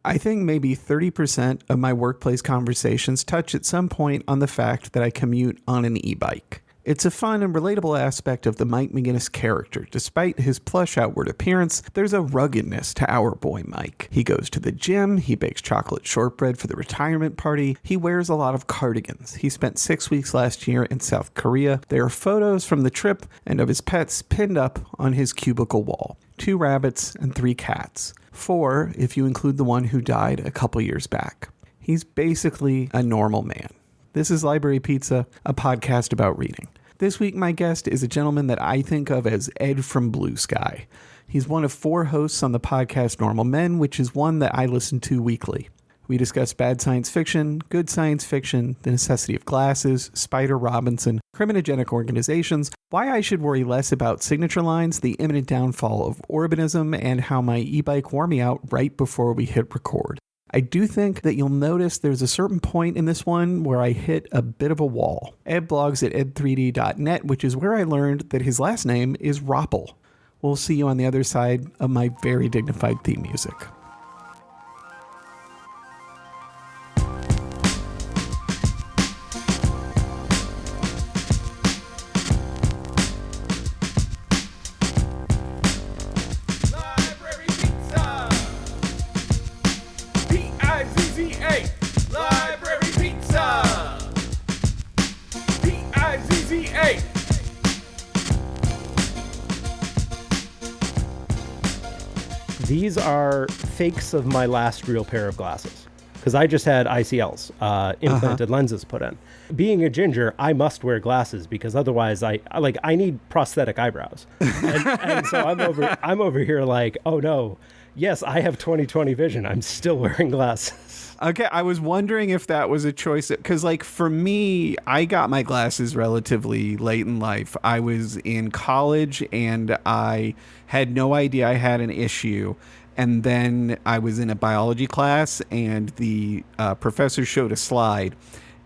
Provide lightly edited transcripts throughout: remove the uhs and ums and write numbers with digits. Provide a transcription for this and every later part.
I think maybe 30% of my workplace conversations touch at some point on the fact that I commute on an e-bike. It's a fun and relatable aspect of the Mike Meginnis character. Despite his plush outward appearance, there's a ruggedness to our boy Mike. He goes to the gym, he bakes chocolate shortbread for the retirement party, he wears a lot of cardigans. He spent 6 weeks last year in South Korea. There are photos from the trip and of his pets pinned up on his cubicle wall. 2 rabbits and 3 cats. 4 if you include the one who died a couple years back. He's basically a normal man. This is Library Pizza, a podcast about reading. This week, my guest is a gentleman that I think of as Ed from Bluesky. He's one of 4 hosts on the podcast Normal Men, which is one that I listen to weekly. We discuss bad science fiction, good science fiction, the necessity of glasses, Spider Robinson, criminogenic organizations, why I should worry less about signature lines, the imminent downfall of Orbinism, and how my e-bike wore me out right before we hit record. I do think that you'll notice there's a certain point in this one where I hit a bit of a wall. Ed blogs at ed3d.net, which is where I learned that his last name is Roppel. We'll see you on the other side of my very dignified theme music. These are fakes of my last real pair of glasses because I just had ICLs, implanted lenses put in. Being a ginger, I must wear glasses because otherwise I need prosthetic eyebrows. And so I'm over here like, oh no, yes, I have 20/20 vision. I'm still wearing glasses. Okay, I was wondering if that was a choice because, like, for me, I got my glasses relatively late in life. I was in college and I had no idea I had an issue. And then I was in a biology class and the professor showed a slide.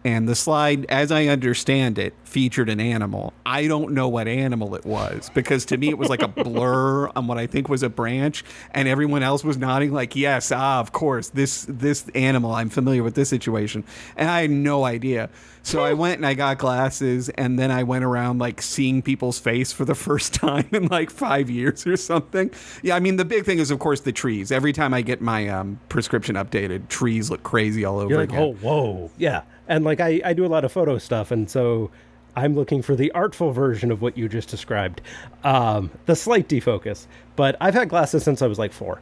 And the slide, as I understand it, featured an animal. I don't know what animal it was because to me it was like a blur on what I think was a branch, and everyone else was nodding like, yes, of course, this animal, I'm familiar with this situation. And I had no idea. So I went and I got glasses, and then I went around like seeing people's face for the first time in like 5 years or something. Yeah, I mean, the big thing is, of course, the trees. Every time I get my prescription updated, trees look crazy all over again. Oh, whoa. Yeah. And like I do a lot of photo stuff, and so I'm looking for the artful version of what you just described, the slight defocus. But I've had glasses since I was like 4,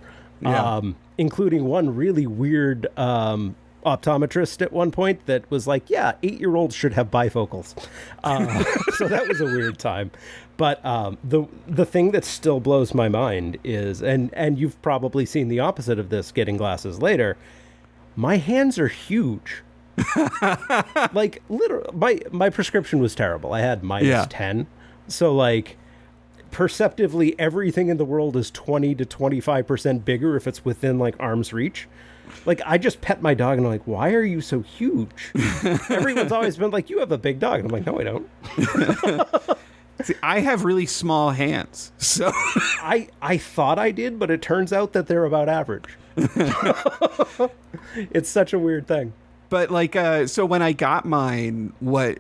including one really weird optometrist at one point that was like, yeah, 8-year-olds should have bifocals. So that was a weird time. But the thing that still blows my mind is, and you've probably seen the opposite of this getting glasses later, my hands are huge. Like literally my prescription was terrible. I had minus 10. So like perceptively everything in the world is 20 to 25% bigger if it's within like arm's reach. Like I just pet my dog and I'm like, why are you so huge? Everyone's always been like, you have a big dog. And I'm like, no, I don't. See, I have really small hands. So I thought I did, but it turns out that they're about average. It's such a weird thing. But like, so when I got mine, what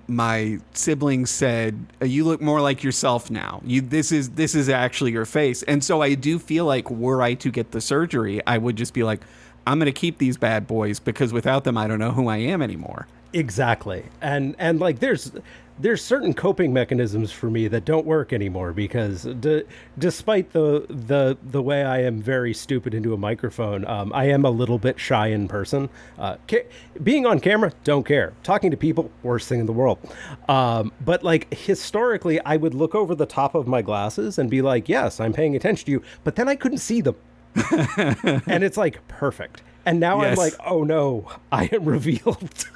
my siblings said, you look more like yourself now. This is actually your face. And so I do feel like were I to get the surgery, I would just be like, I'm going to keep these bad boys because without them, I don't know who I am anymore. Exactly. And like there's certain coping mechanisms for me that don't work anymore because despite the way I am very stupid into a microphone, I am a little bit shy in person. Being on camera, don't care. Talking to people, worst thing in the world. But like historically, I would look over the top of my glasses and be like, yes, I'm paying attention to you. But then I couldn't see them. And it's like, perfect. And now I'm like, oh no, I am revealed.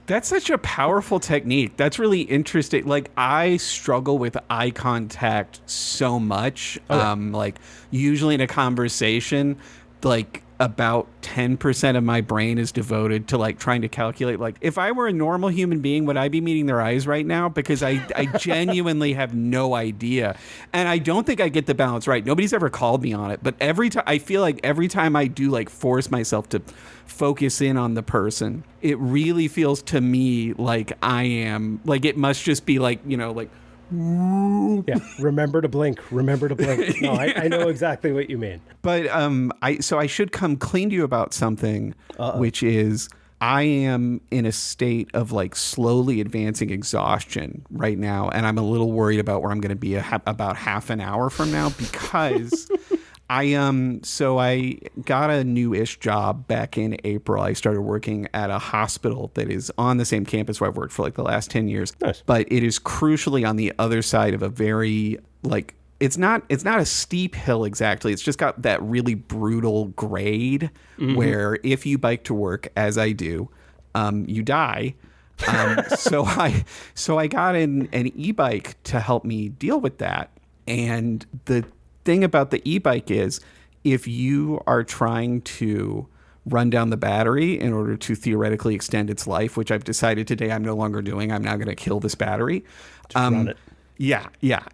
That's such a powerful technique. That's really interesting. Like, I struggle with eye contact so much. Okay. Like, usually in a conversation, like, about 10% of my brain is devoted to like trying to calculate, like, if I were a normal human being, would I be meeting their eyes right now? Because I genuinely have no idea. And I don't think I get the balance right. Nobody's ever called me on it. But every time, I feel like every time I do like force myself to focus in on the person, it really feels to me like I am, like it must just be like, you know, like, yeah, remember to blink. No, I know exactly what you mean. But I should come clean to you about something, which is I am in a state of like slowly advancing exhaustion right now, and I'm a little worried about where I'm going to be about half an hour from now, because I got a new-ish job back in April. I started working at a hospital that is on the same campus where I've worked for like the last 10 years. Nice. But it is crucially on the other side of a very like, it's not a steep hill exactly. It's just got that really brutal grade where if you bike to work, as I do, you die. So I got an e-bike to help me deal with that. And the thing about the e-bike is, if you are trying to run down the battery in order to theoretically extend its life, which I've decided today I'm no longer doing, I'm now going to kill this battery. Run it. Yeah,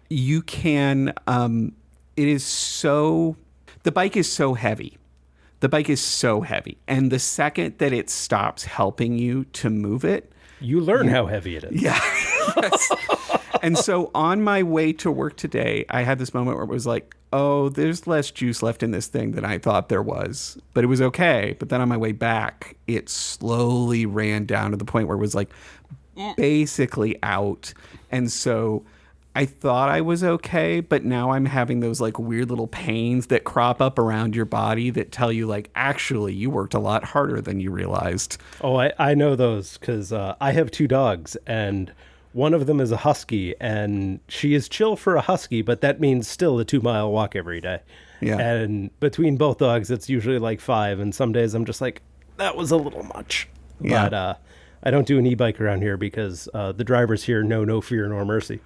you can. The bike is so heavy. And the second that it stops helping you to move it, you learn how heavy it is. Yeah. Yes. And so on my way to work today, I had this moment where it was like, oh, there's less juice left in this thing than I thought there was. But it was okay. But then on my way back, it slowly ran down to the point where it was like basically out. And so I thought I was okay, but now I'm having those like weird little pains that crop up around your body that tell you like, actually, you worked a lot harder than you realized. Oh, I know those because I have 2 dogs, and one of them is a husky, and she is chill for a husky, but that means still a 2-mile walk every day. Yeah. And between both dogs, it's usually like 5, and some days I'm just like, that was a little much. Yeah. But I don't do an e-bike around here because the drivers here know no fear nor mercy.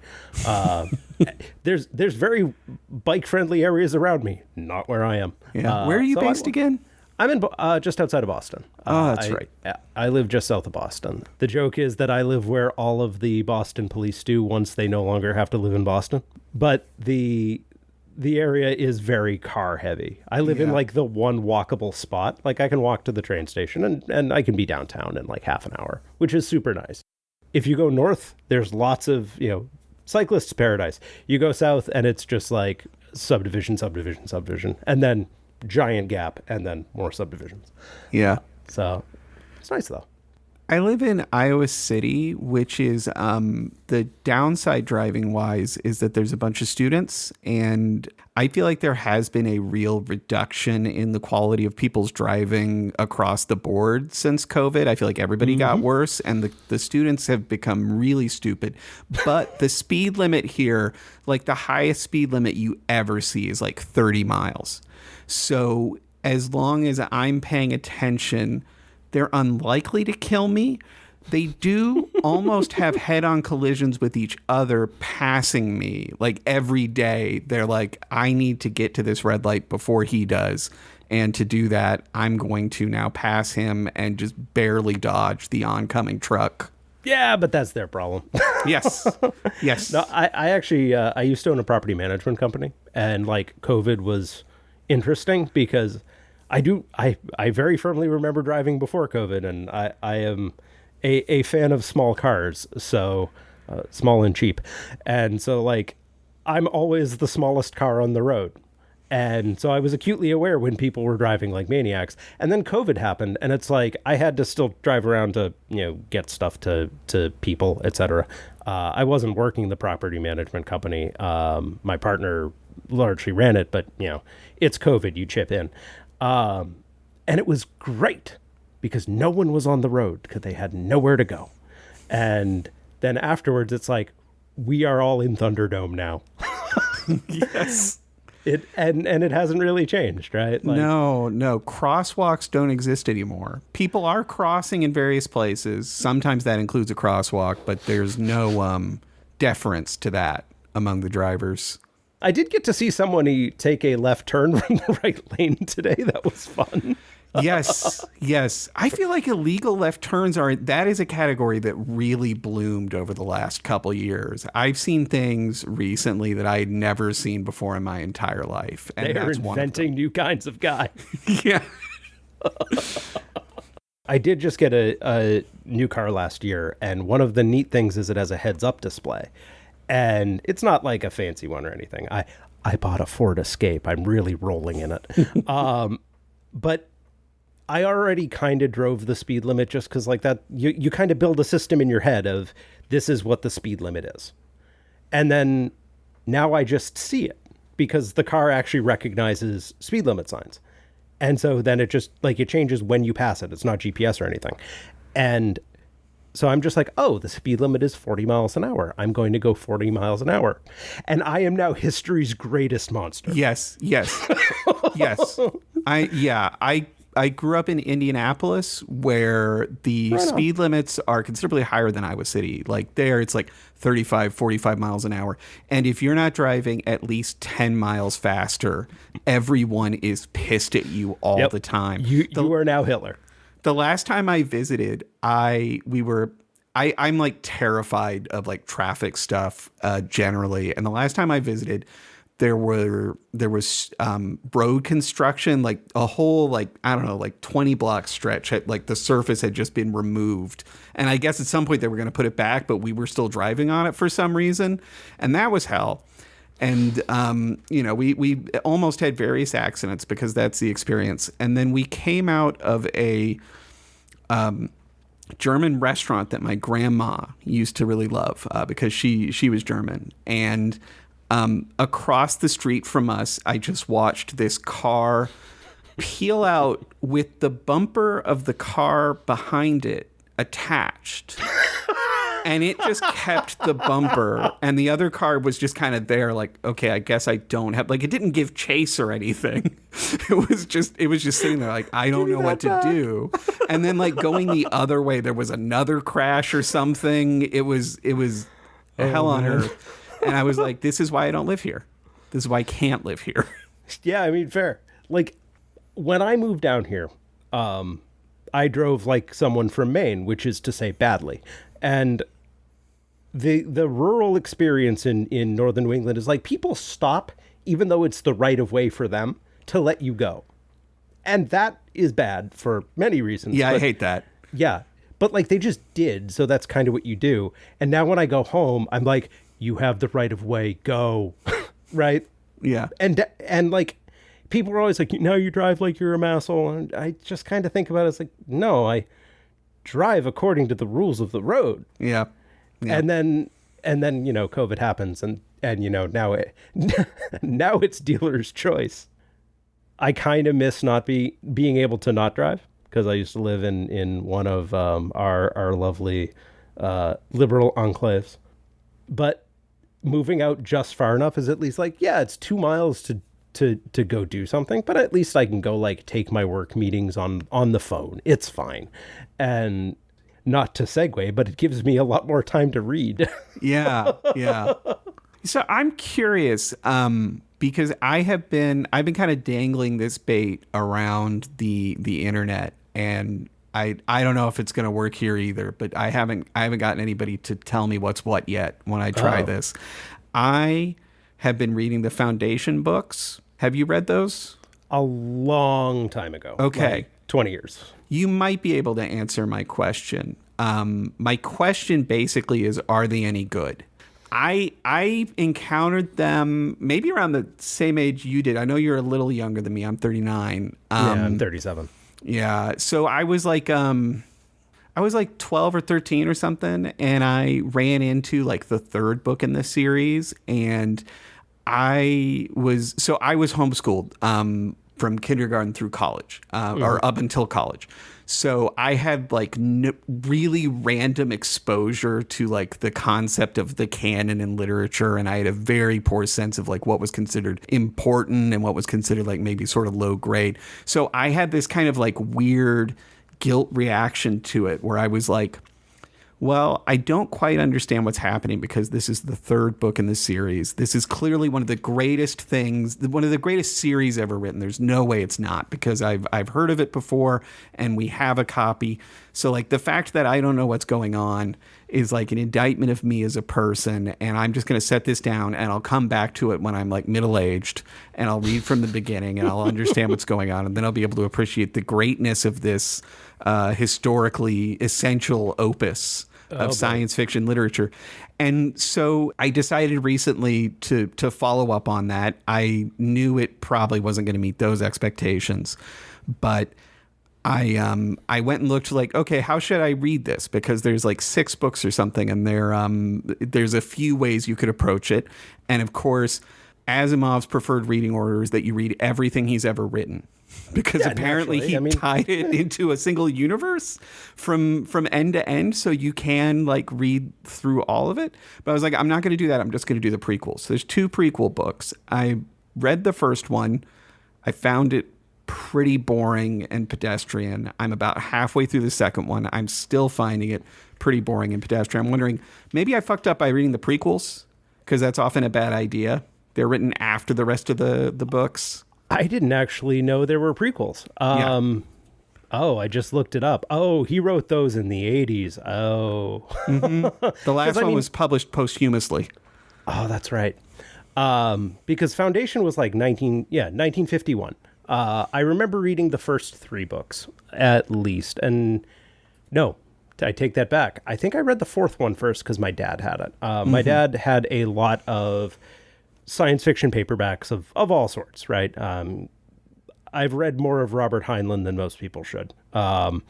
There's very bike-friendly areas around me, not where I am. Yeah. Where are you based again? I'm in just outside of Boston. Oh, that's right. I live just south of Boston. The joke is that I live where all of the Boston police do once they no longer have to live in Boston. But the area is very car heavy. I live in like the one walkable spot. Like I can walk to the train station and I can be downtown in like half an hour, which is super nice. If you go north, there's lots of, cyclists' paradise. You go south and it's just like subdivision, and then giant gap, and then more subdivisions. Yeah. So it's nice though. I live in Iowa City, which is the downside driving wise is that there's a bunch of students, and I feel like there has been a real reduction in the quality of people's driving across the board since COVID. I feel like everybody got worse, and the students have become really stupid. But the speed limit here, like the highest speed limit you ever see is like 30 miles. So as long as I'm paying attention, they're unlikely to kill me. They do almost have head-on collisions with each other passing me. Like every day, they're like, I need to get to this red light before he does. And to do that, I'm going to now pass him and just barely dodge the oncoming truck. Yeah, but that's their problem. Yes. No, I actually, I used to own a property management company, and like COVID was interesting because I very firmly remember driving before COVID, and I am a fan of small cars, so small and cheap. And so like I'm always the smallest car on the road. And so I was acutely aware when people were driving like maniacs. And then COVID happened, and it's like I had to still drive around to, get stuff to people, etc. I wasn't working the property management company. My partner largely ran it, but it's COVID, you chip in. And it was great because no one was on the road because they had nowhere to go. And then afterwards, it's like, we are all in Thunderdome now. Yes. And it hasn't really changed, right? Like, No. Crosswalks don't exist anymore. People are crossing in various places. Sometimes that includes a crosswalk, but there's no deference to that among the drivers. I did get to see someone take a left turn from the right lane today. That was fun. Yes. I feel like illegal left turns that is a category that really bloomed over the last couple years. I've seen things recently that I had never seen before in my entire life. And They're inventing new kinds of guy. Yeah. I did just get a new car last year, and one of the neat things is it has a heads-up display. And it's not like a fancy one or anything. I bought a Ford Escape. I'm really rolling in it. But I already kind of drove the speed limit just because like that, you kind of build a system in your head of this is what the speed limit is. And then now I just see it because the car actually recognizes speed limit signs. And so then it just like it changes when you pass it. It's not GPS or anything. And so I'm just like, oh, the speed limit is 40 miles an hour. I'm going to go 40 miles an hour. And I am now history's greatest monster. Yes. I grew up in Indianapolis where the speed limits are considerably higher than Iowa City. Like there, it's like 35, 45 miles an hour. And if you're not driving at least 10 miles faster, everyone is pissed at you all the time. You are now Hitler. The last time I visited, I'm like terrified of like traffic stuff generally. And the last time I visited, there was road construction, like a whole, like, I don't know, like 20 block stretch. Like the surface had just been removed. And I guess at some point they were going to put it back, but we were still driving on it for some reason. And that was hell. And, we almost had various accidents because that's the experience. And then we came out of a German restaurant that my grandma used to really love because she was German. And across the street from us, I just watched this car peel out with the bumper of the car behind it attached. And it just kept the bumper, and the other car was just kind of there, like, okay, I guess I don't have, like, it didn't give chase or anything. It was just sitting there, like, I don't know what to do. And then, like, going the other way, there was another crash or something. It was hell on earth. And I was like, this is why I don't live here. This is why I can't live here. Yeah, I mean, fair. Like, when I moved down here, I drove like someone from Maine, which is to say badly. And the rural experience in northern New England is like people stop, even though it's the right of way for them, to let you go. And that is bad for many reasons. Yeah, I hate that. Yeah. But like they just did. So that's kind of what you do. And now when I go home, I'm like, you have the right of way, go. Right? Yeah. And like people are always like, now you drive like you're a masshole. And I just kind of think about it as like, no, I drive according to the rules of the road. Yeah. And then COVID happens and now it's dealer's choice. I kind of miss not being able to not drive because I used to live in one of our lovely liberal enclaves. But moving out just far enough is at least like, yeah, it's 2 miles to go do something, but at least I can go like take my work meetings on the phone. It's fine. And not to segue, but it gives me a lot more time to read. Yeah. So I'm curious, because I've been kind of dangling this bait around the internet, and I don't know if it's going to work here either, but I haven't gotten anybody to tell me what's what yet when I try this. I have been reading the Foundation books. Have you read those? A long time ago. Okay. Like 20 years. You might be able to answer my question. My question basically is, are they any good? I encountered them maybe around the same age you did. I know you're a little younger than me. I'm 39. I'm 37. Yeah. So I was like 12 or 13 or something, and I ran into like the third book in the series, and I was homeschooled from kindergarten through college, or up until college. So I had like really random exposure to like the concept of the canon in literature, and I had a very poor sense of like what was considered important and what was considered like maybe sort of low grade. So I had this kind of like weird guilt reaction to it where I was like, Well, I don't quite understand what's happening because this is the third book in the series. This is clearly one of the greatest things, one of the greatest series ever written. There's no way it's not, because I've heard of it before and we have a copy. So like the fact that I don't know what's going on is like an indictment of me as a person, and I'm just going to set this down and I'll come back to it when I'm like middle-aged and I'll read from the beginning and I'll understand what's going on, and then I'll be able to appreciate the greatness of this historically essential opus of science fiction literature. And so I decided recently to follow up on that. I knew it probably wasn't going to meet those expectations, but I went and looked like, okay, how should I read this? Because there's like 6 books or something, and there's a few ways you could approach it. And of course, Asimov's preferred reading order is that you read everything he's ever written, because apparently he tied it into a single universe from end to end, so you can like read through all of it. But I was like, I'm not going to do that. I'm just going to do the prequels. So there's 2 prequel books. I read the first one. I found it pretty boring and pedestrian. I'm about halfway through the second one. I'm still finding it pretty boring and pedestrian. I'm wondering, maybe I fucked up by reading the prequels, because that's often a bad idea. They're written after the rest of the books. I didn't actually know there were prequels. Oh, I just looked it up. Oh, he wrote those in the 80s. Oh. Mm-hmm. The last one was published posthumously. Oh, that's right. Because Foundation was like 1951. I remember reading the first 3 books, at least. And no, I take that back. I think I read the 4th one first because my dad had it. My dad had a lot of science fiction paperbacks of all sorts, right? I've read more of Robert Heinlein than most people should. That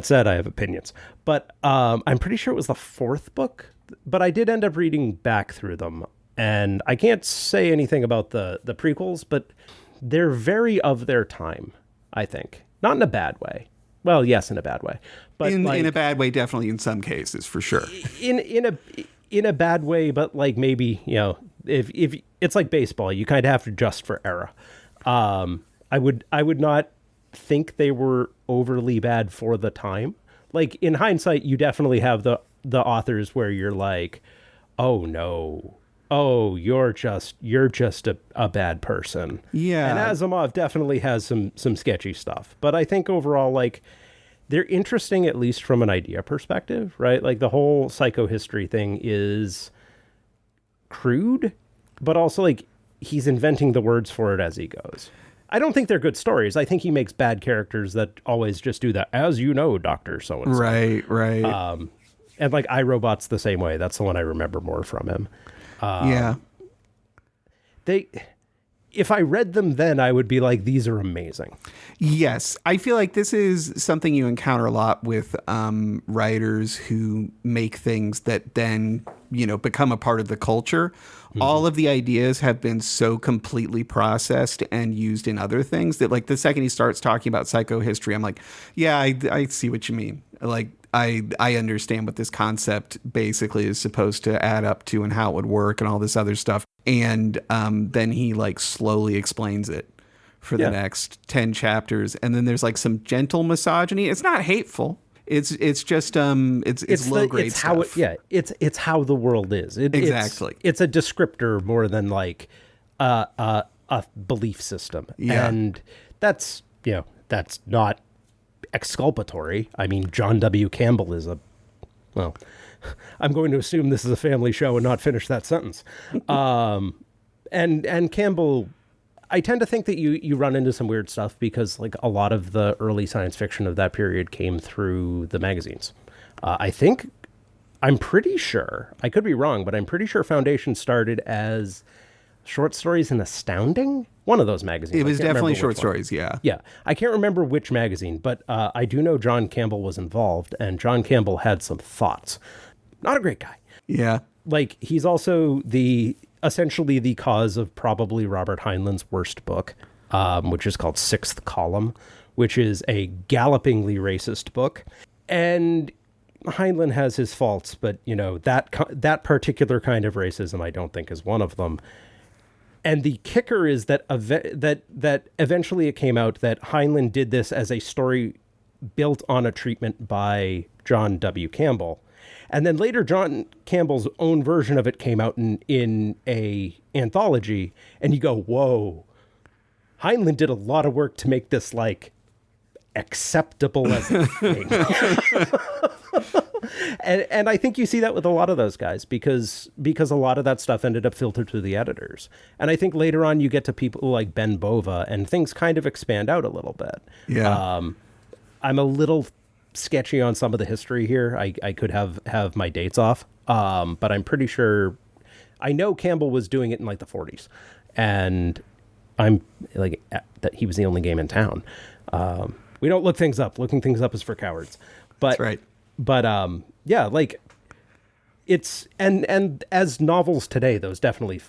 said, I have opinions. But I'm pretty sure it was the 4th book, but I did end up reading back through them. And I can't say anything about the prequels, but they're very of their time, I think. Not in a bad way. Well, yes, in a bad way. But in a bad way, definitely in some cases, for sure. In a bad way, but like maybe, you know, if it's like baseball, you kind of have to adjust for era. I would not think they were overly bad for the time. Like in hindsight, you definitely have the authors where you're like, oh no, oh you're just a bad person. Yeah. And Asimov definitely has some sketchy stuff, but I think overall, like, they're interesting, at least from an idea perspective, right? Like the whole psychohistory thing is crude, but also like he's inventing the words for it as he goes. I don't think they're good stories. I think he makes bad characters that always just do that, as you know, Dr. So-and-so. Right. And like iRobot's the same way. That's the one I remember more from him. Yeah. If I read them then, I would be like, these are amazing. Yes. I feel like this is something you encounter a lot with writers who make things that then, you know, become a part of the culture. Mm-hmm. All of the ideas have been so completely processed and used in other things that, like, the second he starts talking about psychohistory, I'm like, yeah, I see what you mean. Like, I understand what this concept basically is supposed to add up to and how it would work and all this other stuff. And then he like slowly explains it for the next 10 chapters. And then there's like some gentle misogyny. It's not hateful. It's just it's low grade stuff. It's how the world is. Exactly. It's a descriptor more than like a belief system. Yeah. And that's not exculpatory. I mean, John W. Campbell is I'm going to assume this is a family show and not finish that sentence. And Campbell, I tend to think that you run into some weird stuff because like a lot of the early science fiction of that period came through the magazines. I'm pretty sure, I could be wrong, but I'm pretty sure Foundation started as Short Stories and Astounding? One of those magazines. It was definitely Short Stories, yeah. Yeah. I can't remember which magazine, but I do know John Campbell was involved, and John Campbell had some thoughts. Not a great guy. Yeah. Like, he's also essentially the cause of probably Robert Heinlein's worst book, which is called Sixth Column, which is a gallopingly racist book. And Heinlein has his faults, but, you know, that particular kind of racism I don't think is one of them. And the kicker is that eventually it came out that Heinlein did this as a story built on a treatment by John W. Campbell. And then later, John Campbell's own version of it came out in a anthology, and you go, whoa, Heinlein did a lot of work to make this, like, acceptable as a thing. And I think you see that with a lot of those guys, because a lot of that stuff ended up filtered through the editors. And I think later on you get to people like Ben Bova, and things kind of expand out a little bit. Yeah. I'm a little sketchy on some of the history here. I could have my dates off, but I'm pretty sure I know Campbell was doing it in like the 40s, and I'm like that he was the only game in town. We don't look things up. Looking things up is for cowards. But That's right. But yeah, like it's and as novels today, those definitely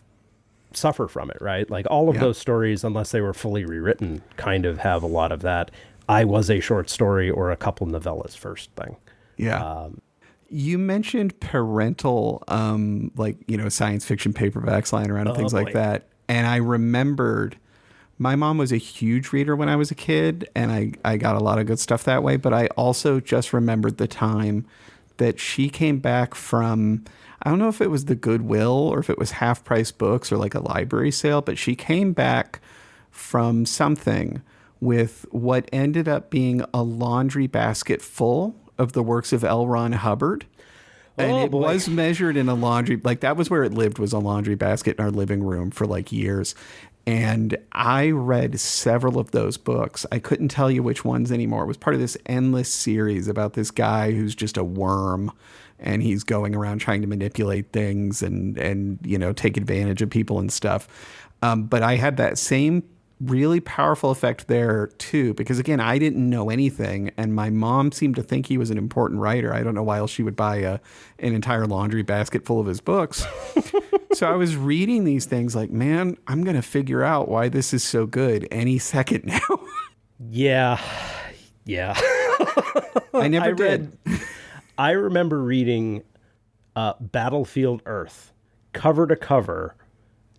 suffer from it, right? Like all of those stories, unless they were fully rewritten, kind of have a lot of that I was a short story or a couple novellas first thing. Yeah. You mentioned parental, like, you know, science fiction paperbacks lying around and things like that. And I remembered my mom was a huge reader when I was a kid, and I got a lot of good stuff that way. But I also just remembered the time that she came back from, I don't know if it was the Goodwill or if it was Half Price Books or like a library sale, but she came back from something with what ended up being a laundry basket full of the works of L. Ron Hubbard. And it was measured in a laundry, like that was where it lived, was a laundry basket in our living room for like years. And I read several of those books. I couldn't tell you which ones anymore. It was part of this endless series about this guy who's just a worm, and he's going around trying to manipulate things and you know, take advantage of people and stuff. But I had that same really powerful effect there too, because again, I didn't know anything, and my mom seemed to think he was an important writer. I don't know why else she would buy an entire laundry basket full of his books. So I was reading these things like, man, I'm going to figure out why this is so good any second now. Yeah. I never did. I remember reading Battlefield Earth cover to cover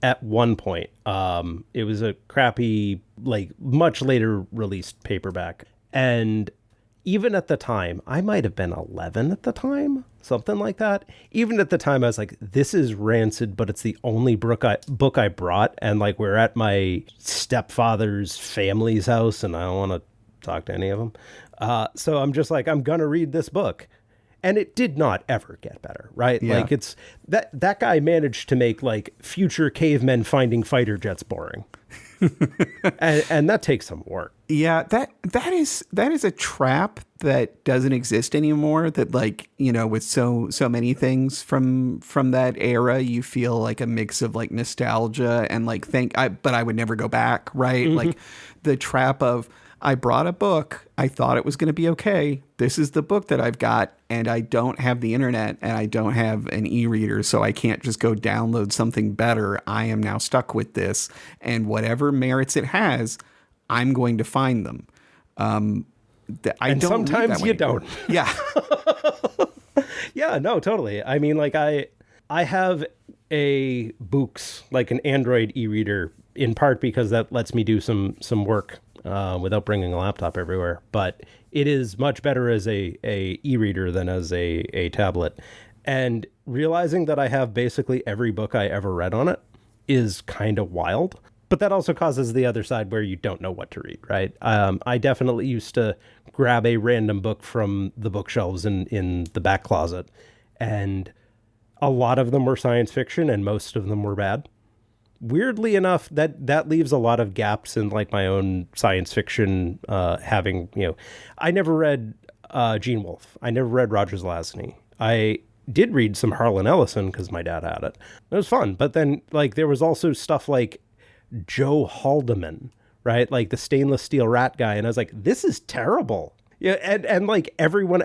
at one point. It was a crappy, like much later released paperback. And even at the time, I might have been 11 at the time, something like that. Even at the time, I was like, this is rancid, but it's the only book I brought. And like, we're at my stepfather's family's house, and I don't want to talk to any of them. So I'm just like, I'm going to read this book. And it did not ever get better, right? Yeah. Like it's that guy managed to make like future cavemen finding fighter jets boring. and that takes some work. Yeah, that is a trap that doesn't exist anymore. That, like, you know, with so many things from that era, you feel like a mix of like nostalgia and like but I would never go back, right? Mm-hmm. Like the trap of, I brought a book, I thought it was going to be okay. This is the book that I've got, and I don't have the internet, and I don't have an e-reader, so I can't just go download something better. I am now stuck with this, and whatever merits it has, I'm going to find them. Sometimes you don't. Yeah. Yeah, no, totally. I mean, like I have a Books, like an Android e-reader, in part because that lets me do some work without bringing a laptop everywhere. But it is much better as a e-reader than as a tablet. And realizing that I have basically every book I ever read on it is kind of wild. But that also causes the other side where you don't know what to read, right? I definitely used to grab a random book from the bookshelves in the back closet. And a lot of them were science fiction, and most of them were bad. Weirdly enough, that leaves a lot of gaps in like my own science fiction, having, you know, I never read Gene Wolfe. I never read Roger Zelazny. I did read some Harlan Ellison because my dad had it. It was fun. But then like there was also stuff like Joe Haldeman, right? Like the stainless steel rat guy. And I was like, this is terrible. Yeah. And like everyone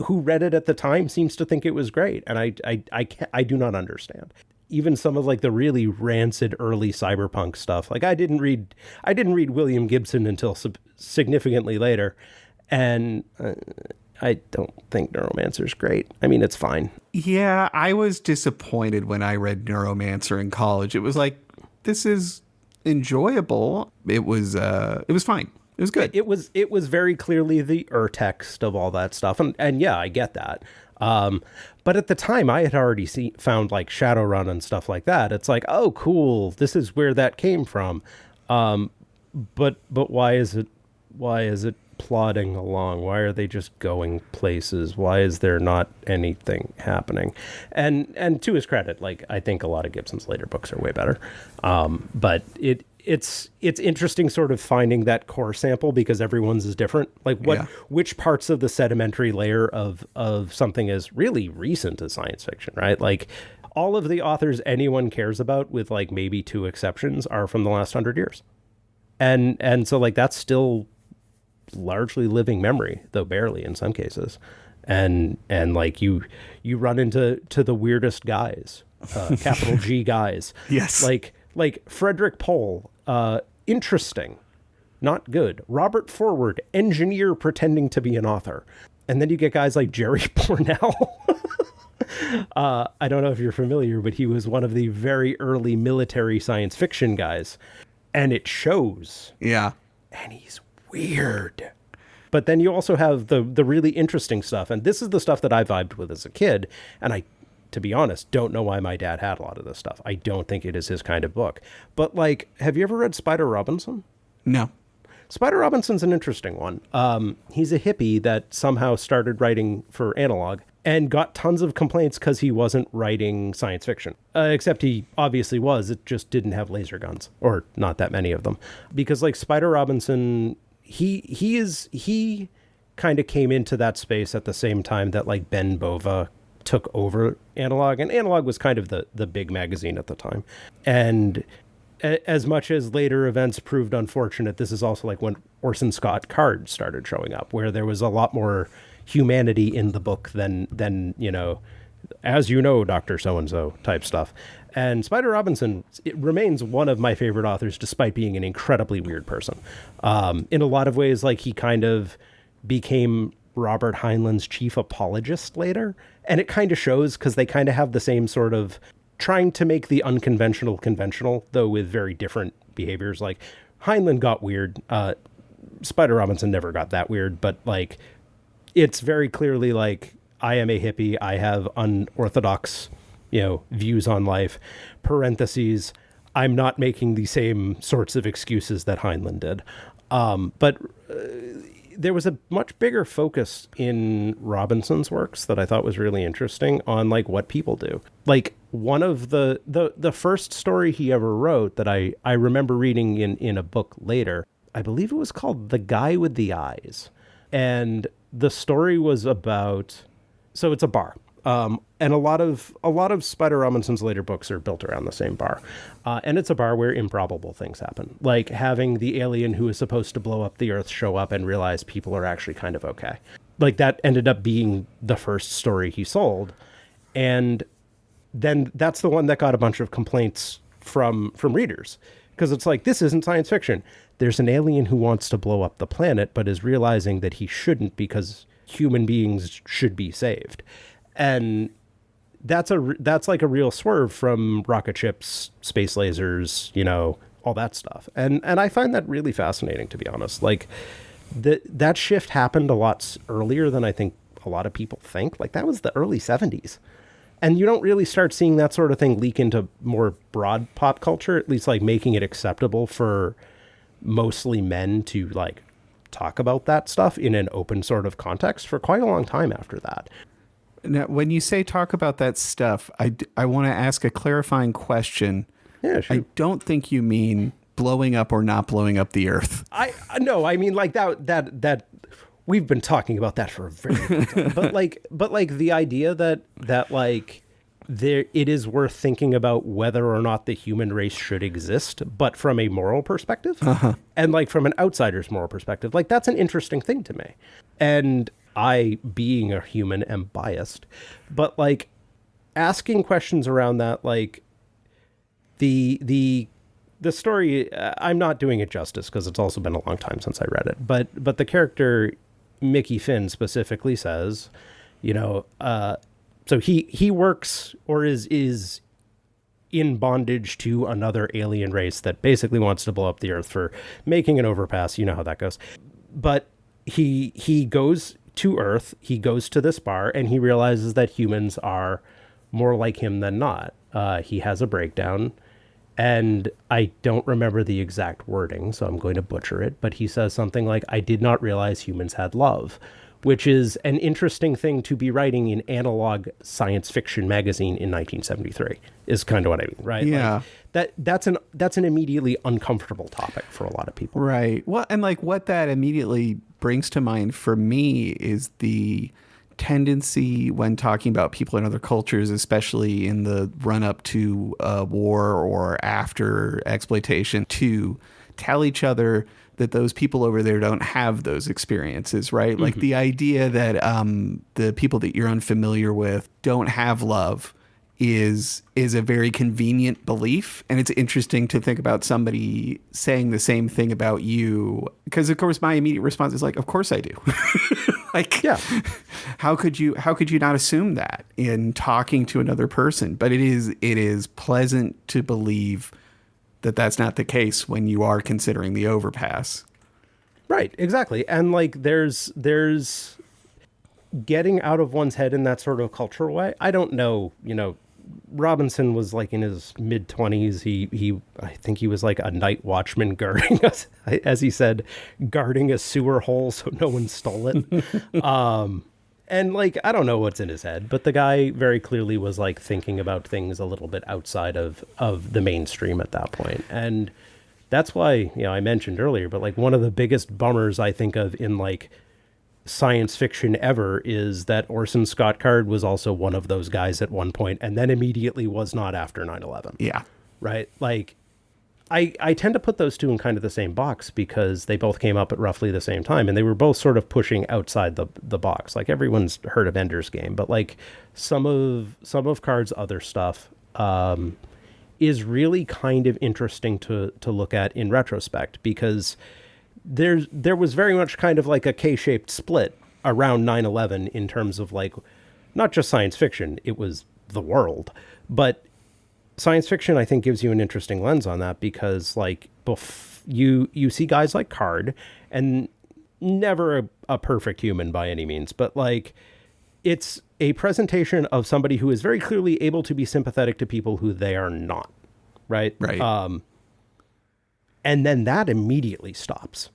who read it at the time seems to think it was great. And I do not understand. Even some of like the really rancid early cyberpunk stuff. Like I didn't read William Gibson until significantly later. And I don't think Neuromancer's great. I mean, it's fine. Yeah, I was disappointed when I read Neuromancer in college. It was like, this is enjoyable. It was fine. It was good. It was very clearly the urtext of all that stuff, and yeah, I get that. But at the time, I had already found like Shadowrun and stuff like that. It's like, oh, cool, this is where that came from. But why is it plodding along? Why are they just going places? Why is there not anything happening? And to his credit, like, I think a lot of Gibson's later books are way better. But it's interesting sort of finding that core sample because everyone's is different. Like which parts of the sedimentary layer of something is really recent as science fiction, right? Like all of the authors anyone cares about, with like maybe 2 exceptions, are from the last 100 years. And so like that's still largely living memory, though barely in some cases. And like you run into the weirdest guys, capital G guys. Yes. Like Frederick Pohl, interesting, not good. Robert Forward, engineer pretending to be an author. And then you get guys like Jerry Pournelle. I don't know if you're familiar, but he was one of the very early military science fiction guys. And it shows. Yeah. And he's weird. But then you also have the really interesting stuff. And this is the stuff that I vibed with as a kid. And I, to be honest, don't know why my dad had a lot of this stuff. I don't think it is his kind of book. But like, have you ever read Spider Robinson? No. Spider Robinson's an interesting one. He's a hippie that somehow started writing for Analog and got tons of complaints because he wasn't writing science fiction. Except he obviously was. It just didn't have laser guns, or not that many of them. Because like Spider Robinson, he kind of came into that space at the same time that like Ben Bova took over Analog, and Analog was kind of the big magazine at the time. And as much as later events proved unfortunate, this is also like when Orson Scott Card started showing up, where there was a lot more humanity in the book than you know, as you know, Dr. So-and-so type stuff. And Spider Robinson, it remains one of my favorite authors, despite being an incredibly weird person. In a lot of ways, like he kind of became Robert Heinlein's chief apologist later. And it kind of shows because they kind of have the same sort of trying to make the unconventional conventional, though with very different behaviors. Like Heinlein got weird. Spider Robinson never got that weird, but like it's very clearly like, I am a hippie. I have unorthodox, views on life. Parentheses, I'm not making the same sorts of excuses that Heinlein did. But there was a much bigger focus in Robinson's works that I thought was really interesting on like what people do. Like one of the first story he ever wrote that I remember reading in a book later, I believe it was called The Guy with the Eyes. And the story was about, so it's a bar. And a lot of Spider Robinson's later books are built around the same bar. And it's a bar where improbable things happen. Like having the alien who is supposed to blow up the Earth show up and realize people are actually kind of okay. Like that ended up being the first story he sold. And then that's the one that got a bunch of complaints from readers. Because it's like, this isn't science fiction. There's an alien who wants to blow up the planet, but is realizing that he shouldn't because human beings should be saved. And that's like a real swerve from rocket ships, space lasers, all that stuff. And I find that really fascinating, to be honest. Like that shift happened a lot earlier than I think a lot of people think. Like that was the early 70s. And you don't really start seeing that sort of thing leak into more broad pop culture, at least like making it acceptable for mostly men to like talk about that stuff in an open sort of context for quite a long time after that. Now, when you say talk about that stuff, I want to ask a clarifying question. Yeah, sure. I don't think you mean blowing up or not blowing up the Earth. No, I mean like that we've been talking about that for a very long time. but like the idea that like it is worth thinking about whether or not the human race should exist, but from a moral perspective, and like from an outsider's moral perspective, like that's an interesting thing to me. And I, being a human, am biased, but like asking questions around that, like the story, I'm not doing it justice because it's also been a long time since I read it, but the character Mickey Finn specifically says, so he works or is in bondage to another alien race that basically wants to blow up the Earth for making an overpass. You know how that goes. But he goes to Earth, he goes to this bar, and he realizes that humans are more like him than not. He has a breakdown, and I don't remember the exact wording, so I'm going to butcher it, but he says something like, "I did not realize humans had love," which is an interesting thing to be writing in analog science fiction magazine in 1973, is kind of what I mean, right? Yeah. Like, that's an immediately uncomfortable topic for a lot of people. Right. Well, and like what that immediately brings to mind for me is the tendency when talking about people in other cultures, especially in the run up to war or after exploitation, to tell each other that those people over there don't have those experiences, right? Mm-hmm. Like the idea that the people that you're unfamiliar with don't have love is a very convenient belief. And it's interesting to think about somebody saying the same thing about you, because of course my immediate response is like, of course I do. Like, yeah, how could you not assume that in talking to another person? But it is pleasant to believe that that's not the case when you are considering the overpass. Right, exactly. And like there's getting out of one's head in that sort of cultural way. I don't know, Robinson was like in his mid-20s. He I think he was like a night watchman guarding us, as he said, guarding a sewer hole so no one stole it. And like, I don't know what's in his head, but the guy very clearly was like thinking about things a little bit outside of the mainstream at that point. And that's why, I mentioned earlier, but like one of the biggest bummers I think of in like science fiction ever is that Orson Scott Card was also one of those guys at one point and then immediately was not after 9/11. Yeah. Right? Like, I tend to put those two in kind of the same box because they both came up at roughly the same time and they were both sort of pushing outside the box. Like everyone's heard of Ender's Game, but like some of Card's other stuff is really kind of interesting to look at in retrospect, because there was very much kind of like a K-shaped split around 9/11 in terms of like not just science fiction, it was the world, but science fiction, I think, gives you an interesting lens on that because, like, you see guys like Card, and never a perfect human by any means, but, like, it's a presentation of somebody who is very clearly able to be sympathetic to people who they are not, right? Right. And then that immediately stops.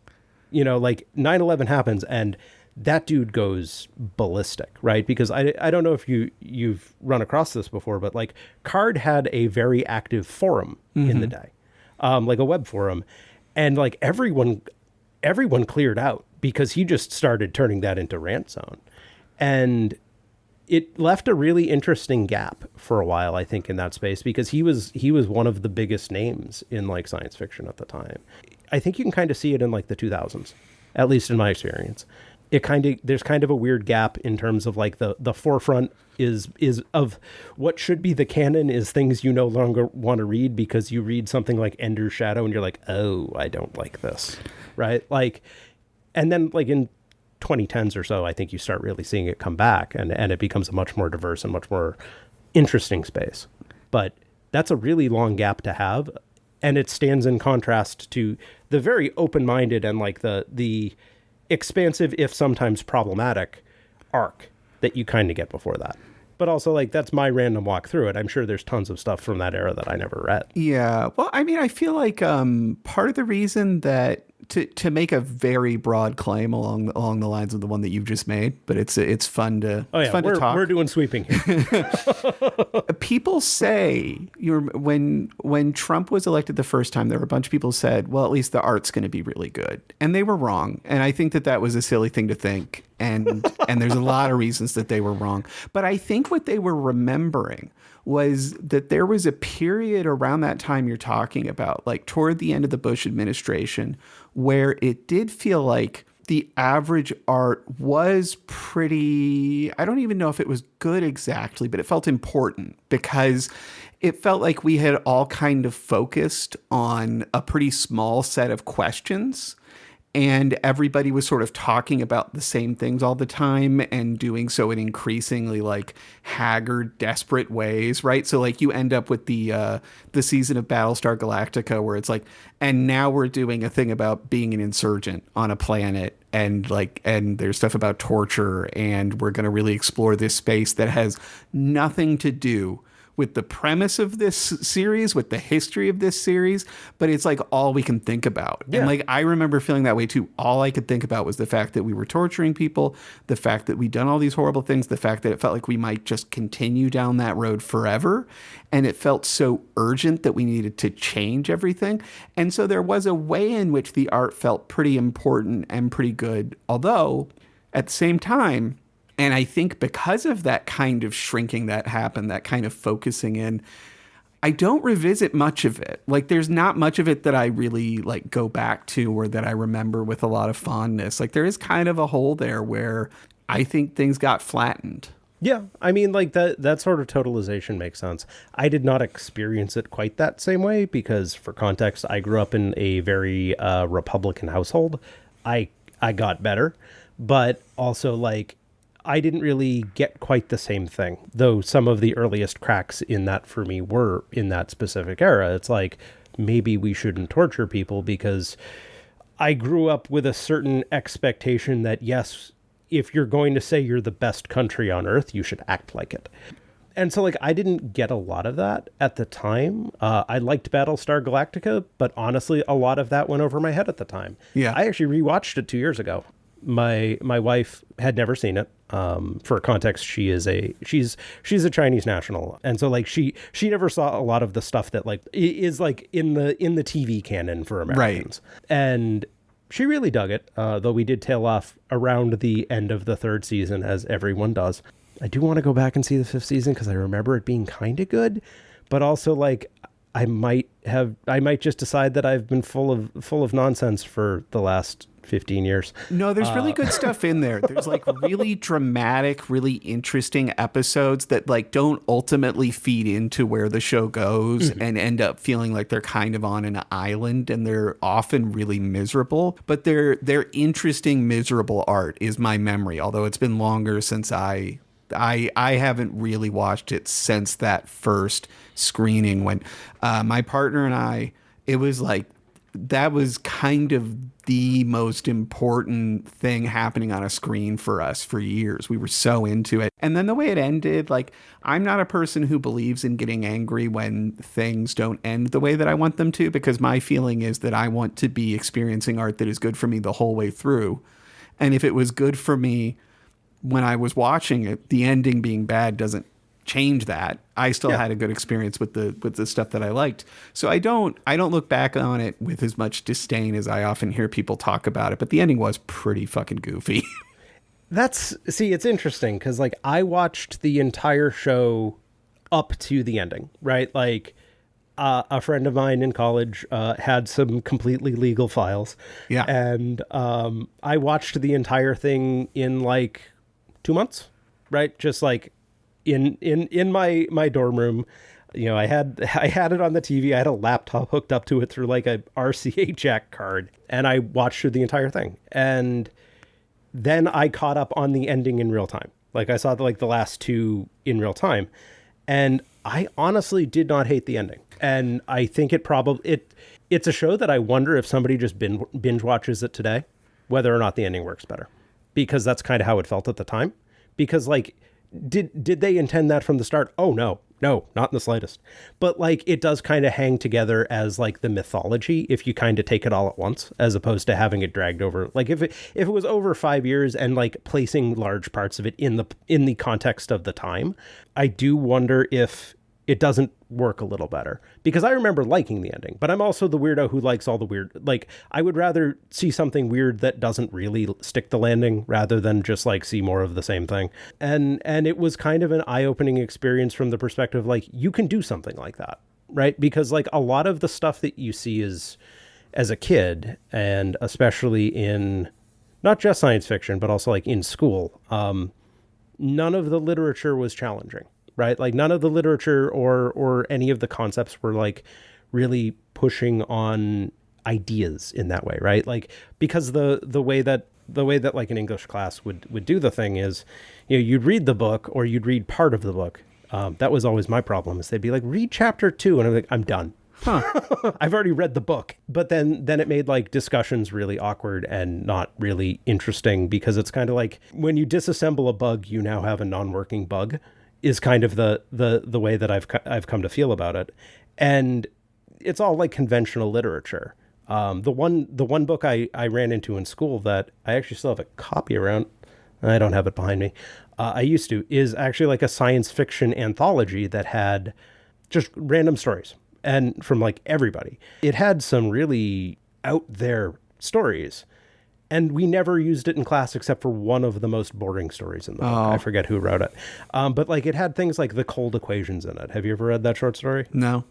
Like, 9/11 happens, and that dude goes ballistic, right? Because I don't know if you've run across this before, but like Card had a very active forum in the day, like a web forum, and like everyone cleared out because he just started turning that into rant zone, and it left a really interesting gap for a while, I think, in that space, because he was one of the biggest names in like science fiction at the time. I think you can kind of see it in like the 2000s, at least in my experience. There's kind of a weird gap in terms of like the forefront is of what should be the canon is things you no longer want to read because you read something like Ender's Shadow and you're like, oh, I don't like this, right? Like, and then like in 2010s or so, I think you start really seeing it come back and it becomes a much more diverse and much more interesting space. But that's a really long gap to have, and it stands in contrast to the very open-minded and like the expansive, if sometimes problematic, arc that you kind of get before that. But also, like, that's my random walk through it. I'm sure there's tons of stuff from that era that I never read. Yeah. Well, I mean, I feel like part of the reason that to make a very broad claim along the lines of the one that you've just made, but it's fun to to talk. We're doing sweeping here. People say when Trump was elected the first time, there were a bunch of people who said, well, at least the art's going to be really good, and they were wrong. And I think that was a silly thing to think, and there's a lot of reasons that they were wrong. But I think what they were remembering was that there was a period around that time you're talking about, like toward the end of the Bush administration, where it did feel like the average art was pretty, I don't even know if it was good exactly, but it felt important because it felt like we had all kind of focused on a pretty small set of questions. and everybody was sort of talking about the same things all the time and doing so in increasingly like haggard, desperate ways, right? So like you end up with the season of Battlestar Galactica where it's like, and now we're doing a thing about being an insurgent on a planet, and there's stuff about torture, and we're going to really explore this space that has nothing to do with the premise of this series, with the history of this series, but it's like all we can think about. Yeah. And like, I remember feeling that way too. All I could think about was the fact that we were torturing people, the fact that we'd done all these horrible things, the fact that it felt like we might just continue down that road forever. And it felt so urgent that we needed to change everything. And so there was a way in which the art felt pretty important and pretty good. Although at the same time, and I think because of that kind of shrinking that happened, that kind of focusing in, I don't revisit much of it. Like, there's not much of it that I really like go back to or that I remember with a lot of fondness. Like, there is kind of a hole there where I think things got flattened. Yeah, I mean, like that sort of totalization makes sense. I did not experience it quite that same way because, for context, I grew up in a very Republican household. I got better, but also like, I didn't really get quite the same thing, though some of the earliest cracks in that for me were in that specific era. It's like, maybe we shouldn't torture people because I grew up with a certain expectation that, yes, if you're going to say you're the best country on earth, you should act like it. And so, like, I didn't get a lot of that at the time. I liked Battlestar Galactica, but honestly, a lot of that went over my head at the time. Yeah. I actually rewatched it 2 years ago. My wife had never seen it. For context, she's a Chinese national, and so like she never saw a lot of the stuff that like is like in the TV canon for Americans, right. And she really dug it. Though we did tail off around the end of the 3rd season, as everyone does. I do want to go back and see the 5th season because I remember it being kind of good, but also like I might just decide that I've been full of nonsense for the last 15 years. No, there's really good stuff in there. There's like really dramatic, really interesting episodes that like don't ultimately feed into where the show goes and end up feeling like they're kind of on an island, and they're often really miserable, but they're interesting, miserable art is my memory. Although it's been longer since I haven't really watched it since that first screening when my partner and I, it was like, that was kind of the most important thing happening on a screen for us for years. We were so into it. And then the way it ended, like, I'm not a person who believes in getting angry when things don't end the way that I want them to, because my feeling is that I want to be experiencing art that is good for me the whole way through. And if it was good for me when I was watching it, the ending being bad doesn't change that. I still had a good experience with the stuff that I liked. So I don't look back on it with as much disdain as I often hear people talk about it, but the ending was pretty fucking goofy. It's interesting because like I watched the entire show up to the ending, right? Like a friend of mine in college had some completely legal files. Yeah. And I watched the entire thing in like 2 months, right? Just like in my dorm room, you know, I had it on the TV. I had a laptop hooked up to it through like a RCA jack card, and I watched through the entire thing. And then I caught up on the ending in real time. Like I saw the last 2 in real time, and I honestly did not hate the ending. And I think it's a show that I wonder if somebody just binge watches it today, whether or not the ending works better, because that's kind of how it felt at the time. Because like, did they intend that from the start? Oh, no, not in the slightest. But like, it does kind of hang together as like the mythology if you kind of take it all at once, as opposed to having it dragged over. Like if it was over 5 years and like placing large parts of it in the context of the time, I do wonder if it doesn't work a little better, because I remember liking the ending, but I'm also the weirdo who likes all the weird, like I would rather see something weird that doesn't really stick the landing rather than just like see more of the same thing. And it was kind of an eye-opening experience from the perspective, like you can do something like that, right? Because like a lot of the stuff that you see is as a kid, and especially in not just science fiction, but also like in school, none of the literature was challenging. Right? Like none of the literature or any of the concepts were like really pushing on ideas in that way, right? Like, because the way that like an English class would do the thing is, you'd read the book or you'd read part of the book. That was always my problem, is they'd be like, read chapter 2. And I'm like, I'm done. I've already read the book. But then it made like discussions really awkward and not really interesting, because it's kind of like when you disassemble a bug, you now have a non-working bug, is kind of the way that I've come to feel about it. And it's all like conventional literature. The one book I ran into in school that I actually still have a copy around, I don't have it behind me, I used to, is actually like a science fiction anthology that had just random stories, and from like everybody. It had some really out there stories, and we never used it in class except for one of the most boring stories in the book. I forget who wrote it. But like it had things like the cold equations in it. Have you ever read that short story? No.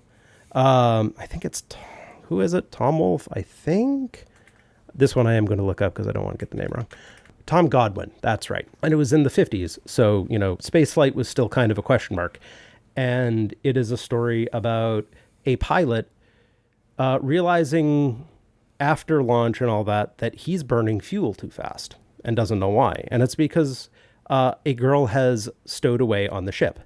I think it's, who is it? Tom Wolfe, I think. This one I am going to look up because I don't want to get the name wrong. Tom Godwin, that's right. And it was in the 50s. So, space flight was still kind of a question mark. And it is a story about a pilot realizing after launch and all that he's burning fuel too fast and doesn't know why. And it's because a girl has stowed away on the ship.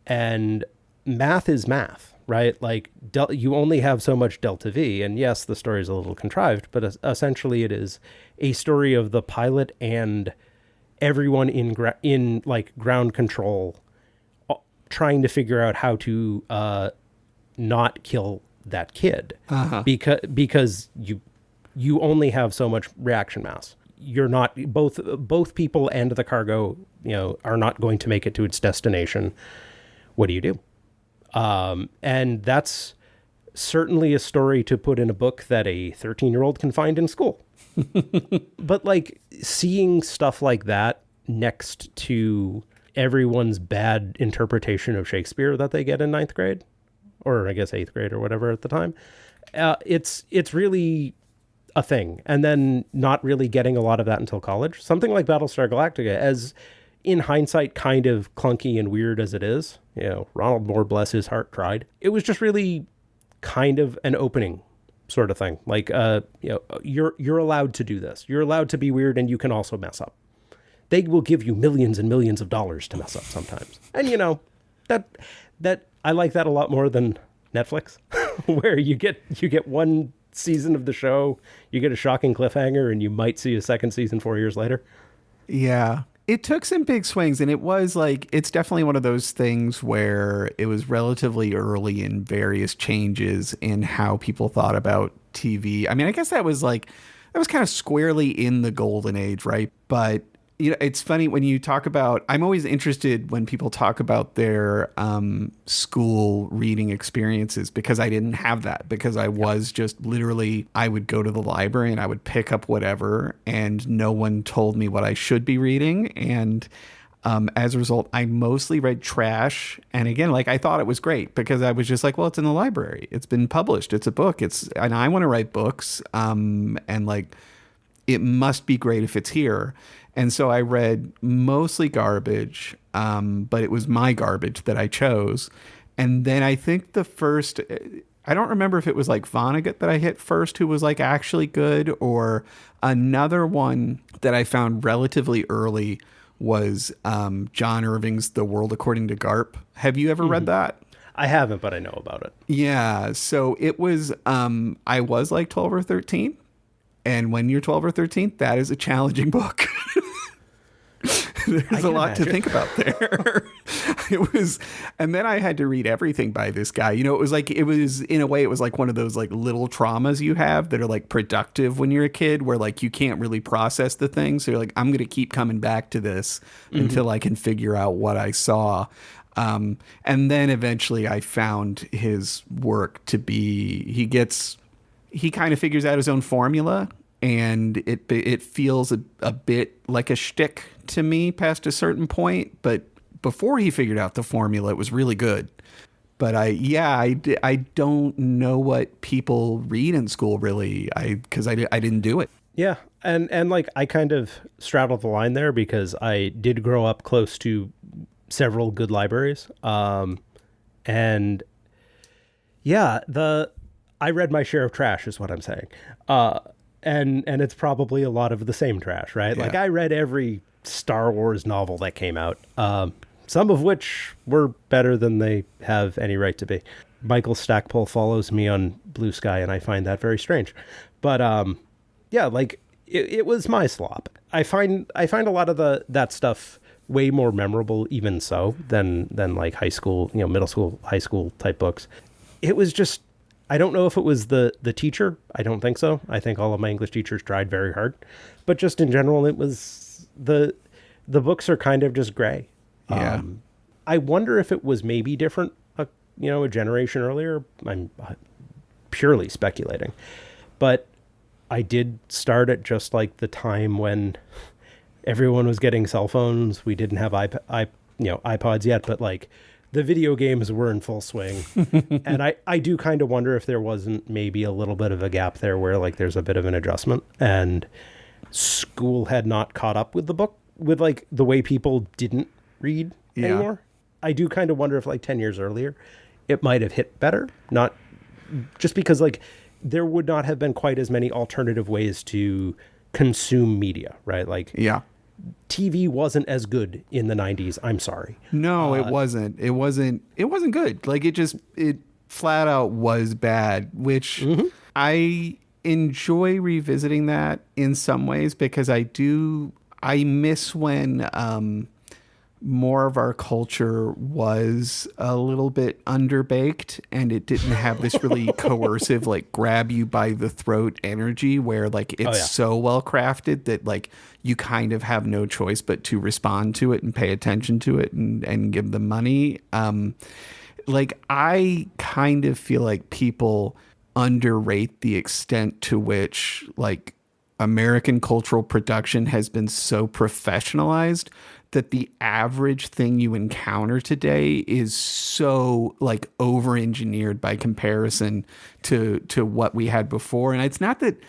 And math is math, right? Like you only have so much delta V. And yes, the story is a little contrived, but essentially it is a story of the pilot and everyone in like ground control trying to figure out how to not kill that kid, because you only have so much reaction mass. You're not, both people and the cargo, are not going to make it to its destination. What do you do? And that's certainly a story to put in a book that a 13-year-old can find in school. But like seeing stuff like that next to everyone's bad interpretation of Shakespeare that they get in 9th grade, or I guess 8th grade or whatever at the time, it's really a thing. And then not really getting a lot of that until college. Something like Battlestar Galactica, as in hindsight kind of clunky and weird as it is, Ronald Moore, bless his heart, tried. It was just really kind of an opening sort of thing. Like, you're allowed to do this. You're allowed to be weird, and you can also mess up. They will give you millions and millions of dollars to mess up sometimes. And that I like that a lot more than Netflix, where you get one season of the show, you get a shocking cliffhanger, and you might see a second season 4 years later. Yeah. It took some big swings, and it was like, it's definitely one of those things where it was relatively early in various changes in how people thought about TV. I mean, I guess that was kind of squarely in the golden age, right? But it's funny when you talk about, I'm always interested when people talk about their school reading experiences, because I didn't have that, because I was just literally, I would go to the library and I would pick up whatever, and no one told me what I should be reading. And as a result, I mostly read trash. And again, like, I thought it was great because I was just like, well, it's in the library. It's been published. It's a book. And I want to write books. And like, it must be great if it's here. And so I read mostly garbage, but it was my garbage that I chose. And then I think I don't remember if it was like Vonnegut that I hit first, who was like actually good, or another one that I found relatively early was John Irving's The World According to Garp. Have you ever read that? I haven't, but I know about it. Yeah. So it was, I was like 12 or 13. And when you're 12 or 13, that is a challenging book. There's a lot to think about there. It was, and then I had to read everything by this guy. It was in a way, it was like one of those like little traumas you have that are like productive when you're a kid, where like you can't really process the things. So you're like, I'm going to keep coming back to this until I can figure out what I saw. And then eventually I found his work to be, he kind of figures out his own formula, and it feels a bit like a shtick to me past a certain point. But before he figured out the formula, it was really good. But I don't know what people read in school really, because I didn't do it. Yeah, and like I kind of straddled the line there because I did grow up close to several good libraries, and yeah, I read my share of trash is what I'm saying. And it's probably a lot of the same trash, right? Yeah. Like I read every Star Wars novel that came out, some of which were better than they have any right to be. Michael Stackpole follows me on Bluesky, and I find that very strange. But yeah, like it was my slop. I find a lot of that stuff way more memorable, even so, than like high school, middle school, high school type books. It was just, I don't know if it was the teacher. I don't think so. I think all of my English teachers tried very hard, but just in general, it was the books are kind of just gray. Yeah. I wonder if it was maybe different, a generation earlier. I'm purely speculating, but I did start at just like the time when everyone was getting cell phones. We didn't have iPods yet, but like the video games were in full swing. And I do kind of wonder if there wasn't maybe a little bit of a gap there where like there's a bit of an adjustment and school had not caught up with the book, with like the way people didn't read anymore. I do kind of wonder if like 10 years earlier it might have hit better, not just because like there would not have been quite as many alternative ways to consume media, right? Like TV wasn't as good in the 90s. I'm sorry. No, it wasn't. It wasn't good. Like it flat out was bad, which I enjoy revisiting that in some ways because I miss when more of our culture was a little bit underbaked and it didn't have this really coercive, like grab you by the throat energy where like it's so well crafted that like you kind of have no choice but to respond to it and pay attention to it and give them money. Like I kind of feel like people underrate the extent to which like American cultural production has been so professionalized that the average thing you encounter today is so like over-engineered by comparison to what we had before. And it's not that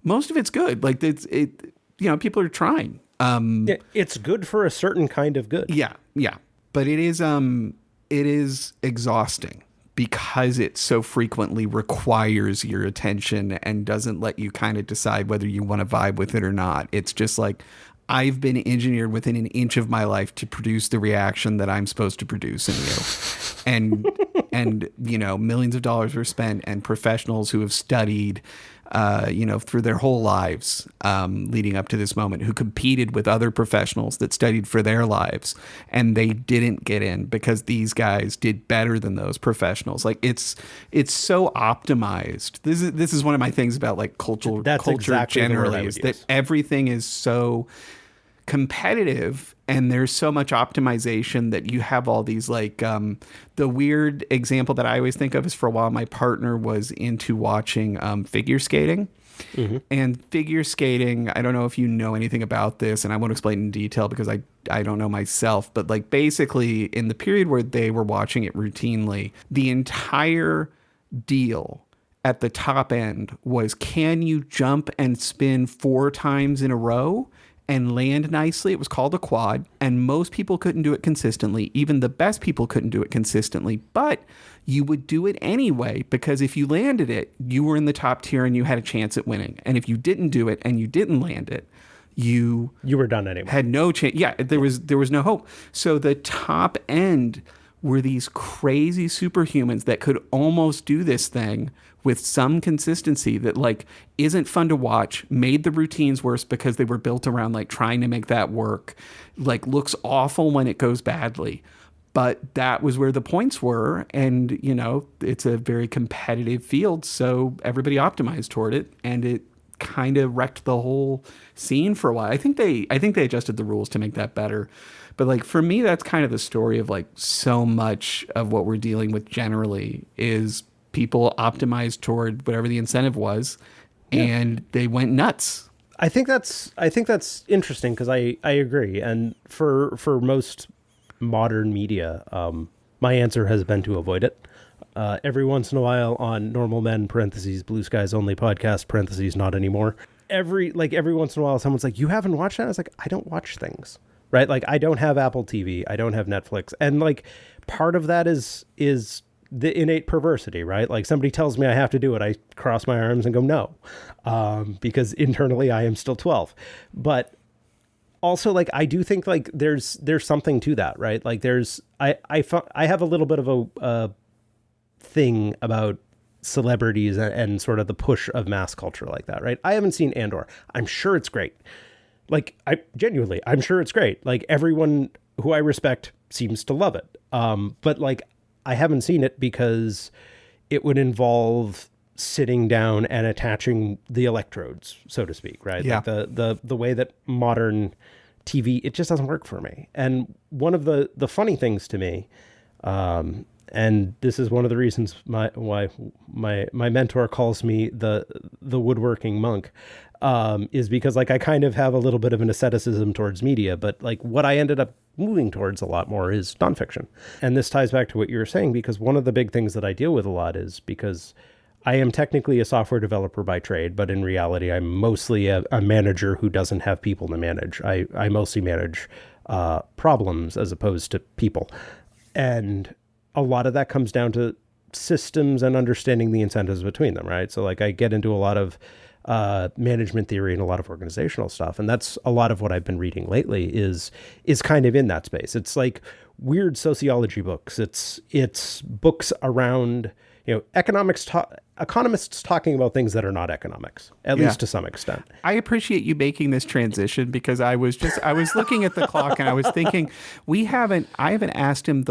most of it's good. Like people are trying. It's good for a certain kind of good. Yeah. But it is exhausting because it so frequently requires your attention and doesn't let you kind of decide whether you want to vibe with it or not. It's just like, I've been engineered within an inch of my life to produce the reaction that I'm supposed to produce in you. And millions of dollars were spent and professionals who have studied, through their whole lives leading up to this moment, who competed with other professionals that studied for their lives and they didn't get in because these guys did better than those professionals. Like it's so optimized. This is one of my things about like culture exactly generally is that everything is so competitive and there's so much optimization that you have all these like the weird example that I always think of is for a while my partner was into watching figure skating. And figure skating, I don't know if you know anything about this and I won't explain in detail because I don't know myself, but like basically in the period where they were watching it routinely, the entire deal at the top end was, can you jump and spin 4 times in a row and land nicely? It was called a quad, and most people couldn't do it consistently. Even the best people couldn't do it consistently, but you would do it anyway because if you landed it, you were in the top tier and you had a chance at winning. And if you didn't do it and you didn't land it, you were done anyway. Had no chance. Yeah, there was no hope. So the top end were these crazy superhumans that could almost do this thing with some consistency that like isn't fun to watch, made the routines worse because they were built around like trying to make that work, like looks awful when it goes badly. But that was where the points were. And, it's a very competitive field. So everybody optimized toward it and it kind of wrecked the whole scene for a while. I think they adjusted the rules to make that better. But like for me, that's kind of the story of like so much of what we're dealing with generally is people optimized toward whatever the incentive was, and they went nuts. I think that's interesting because I agree. And for most modern media, my answer has been to avoid it. Every once in a while on Normal Men (parentheses Bluesky's only podcast (parentheses not anymore). Every once in a while, someone's like, "You haven't watched that?" I was like, "I don't watch things." Right? Like I don't have Apple TV, I don't have Netflix, and like part of that is the innate perversity, right? Like somebody tells me I have to do it, I cross my arms and go no, because internally I am still 12. But also, like, I do think like there's something to that, right? Like I have a little bit of a thing about celebrities and sort of the push of mass culture like that, right? I haven't seen Andor. I'm sure it's great. Like, I'm sure it's great. Like, everyone who I respect seems to love it. But like, I haven't seen it because it would involve sitting down and attaching the electrodes, so to speak, right? Yeah. Like the way that modern TV, it just doesn't work for me. And one of the funny things to me, and this is one of the reasons why my mentor calls me the woodworking monk, is because like I kind of have a little bit of an asceticism towards media, but like what I ended up moving towards a lot more is nonfiction. And this ties back to what you were saying, because one of the big things that I deal with a lot is because I am technically a software developer by trade, but in reality, I'm mostly a manager who doesn't have people to manage. I mostly manage problems as opposed to people. And a lot of that comes down to systems and understanding the incentives between them, right? So like I get into a lot of management theory and a lot of organizational stuff. And that's a lot of what I've been reading lately is kind of in that space. It's like weird sociology books. It's books around, economists talking about things that are not economics, at least to some extent. I appreciate you making this transition because I was looking at the clock and I was thinking, I haven't asked him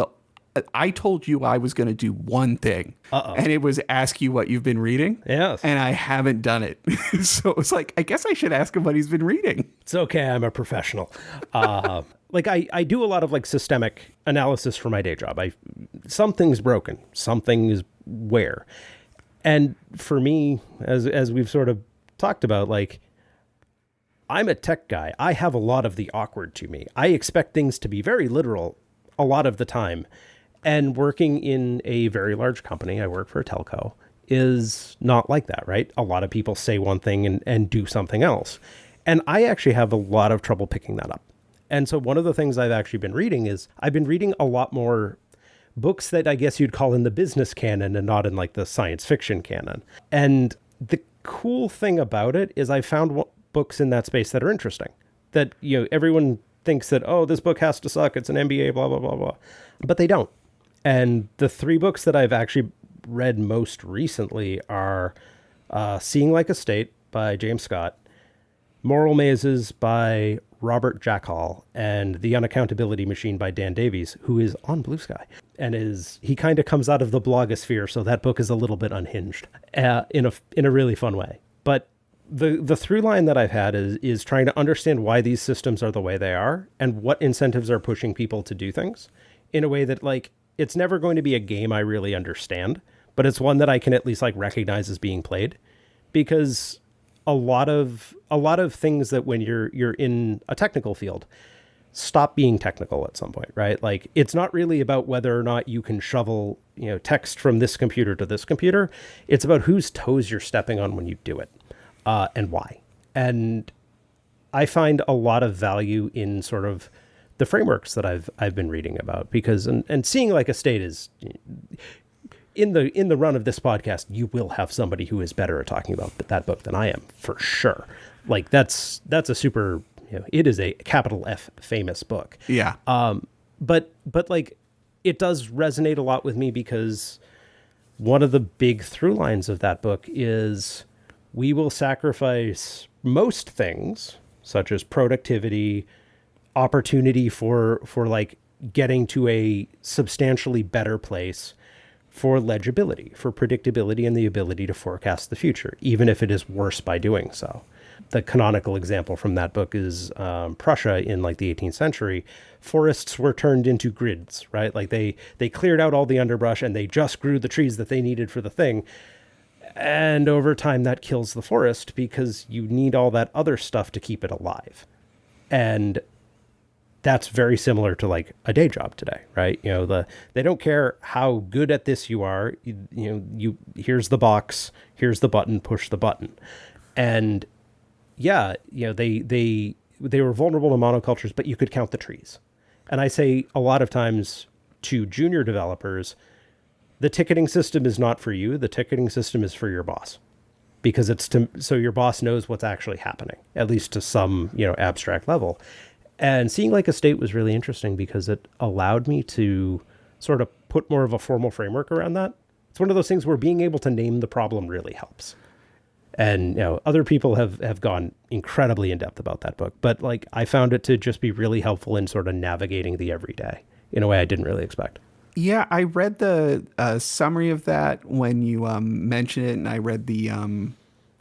I told you I was going to do one thing, and it was ask you what you've been reading. Yes. And I haven't done it. So it's like, I guess I should ask him what he's been reading. It's okay. I'm a professional. Like I do a lot of like systemic analysis for my day job. Something's broken. Something is where. And for me, as we've sort of talked about, like, I'm a tech guy. I have a lot of the awkward to me. I expect things to be very literal a lot of the time. And working in a very large company, I work for a telco, is not like that, right? A lot of people say one thing and do something else. And I actually have a lot of trouble picking that up. And so one of the things I've actually been reading is I've been reading a lot more books that I guess you'd call in the business canon and not in like the science fiction canon. And the cool thing about it is I found books in that space that are interesting. That, everyone thinks that, oh, this book has to suck. It's an MBA, blah, blah, blah, blah. But they don't. And the 3 books that I've actually read most recently are Seeing Like a State by James Scott, Moral Mazes by Robert Jackhall, and The Uncaccountability Machine by Dan Davies, who is on Bluesky. And he kind of comes out of the blogosphere, so that book is a little bit unhinged in a really fun way. But the through line that I've had is trying to understand why these systems are the way they are and what incentives are pushing people to do things in a way that, like, it's never going to be a game I really understand, but it's one that I can at least like recognize as being played, because a lot of things that when you're in a technical field stop being technical at some point, right? Like, it's not really about whether or not you can shovel, text from this computer to this computer. It's about whose toes you're stepping on when you do it, and why. And I find a lot of value in sort of the frameworks that I've been reading about, because and Seeing Like a State is in the run of this podcast, you will have somebody who is better at talking about that book than I am, for sure. Like, that's a super, it is a capital F famous book. Yeah. But like, it does resonate a lot with me because one of the big through lines of that book is we will sacrifice most things, such as productivity, opportunity for like getting to a substantially better place, for legibility, for predictability, and the ability to forecast the future, even if it is worse by doing so. The canonical example from that book is Prussia in like the 18th century. Forests were turned into grids, right? Like they cleared out all the underbrush and they just grew the trees that they needed for the thing. And over time that kills the forest because you need all that other stuff to keep it alive. And that's very similar to like a day job today, right? They don't care how good at this you are. Here's the box, here's the button, push the button. And yeah, they were vulnerable to monocultures, but you could count the trees. And I say a lot of times to junior developers, the ticketing system is not for you. The ticketing system is for your boss, because so your boss knows what's actually happening, at least to some, abstract level. And seeing like a state was really interesting because it allowed me to sort of put more of a formal framework around that. It's one of those things where being able to name the problem really helps. And, other people have gone incredibly in depth about that book, but like I found it to just be really helpful in sort of navigating the everyday in a way I didn't really expect. Yeah, I read the summary of that when you mentioned it, and I read the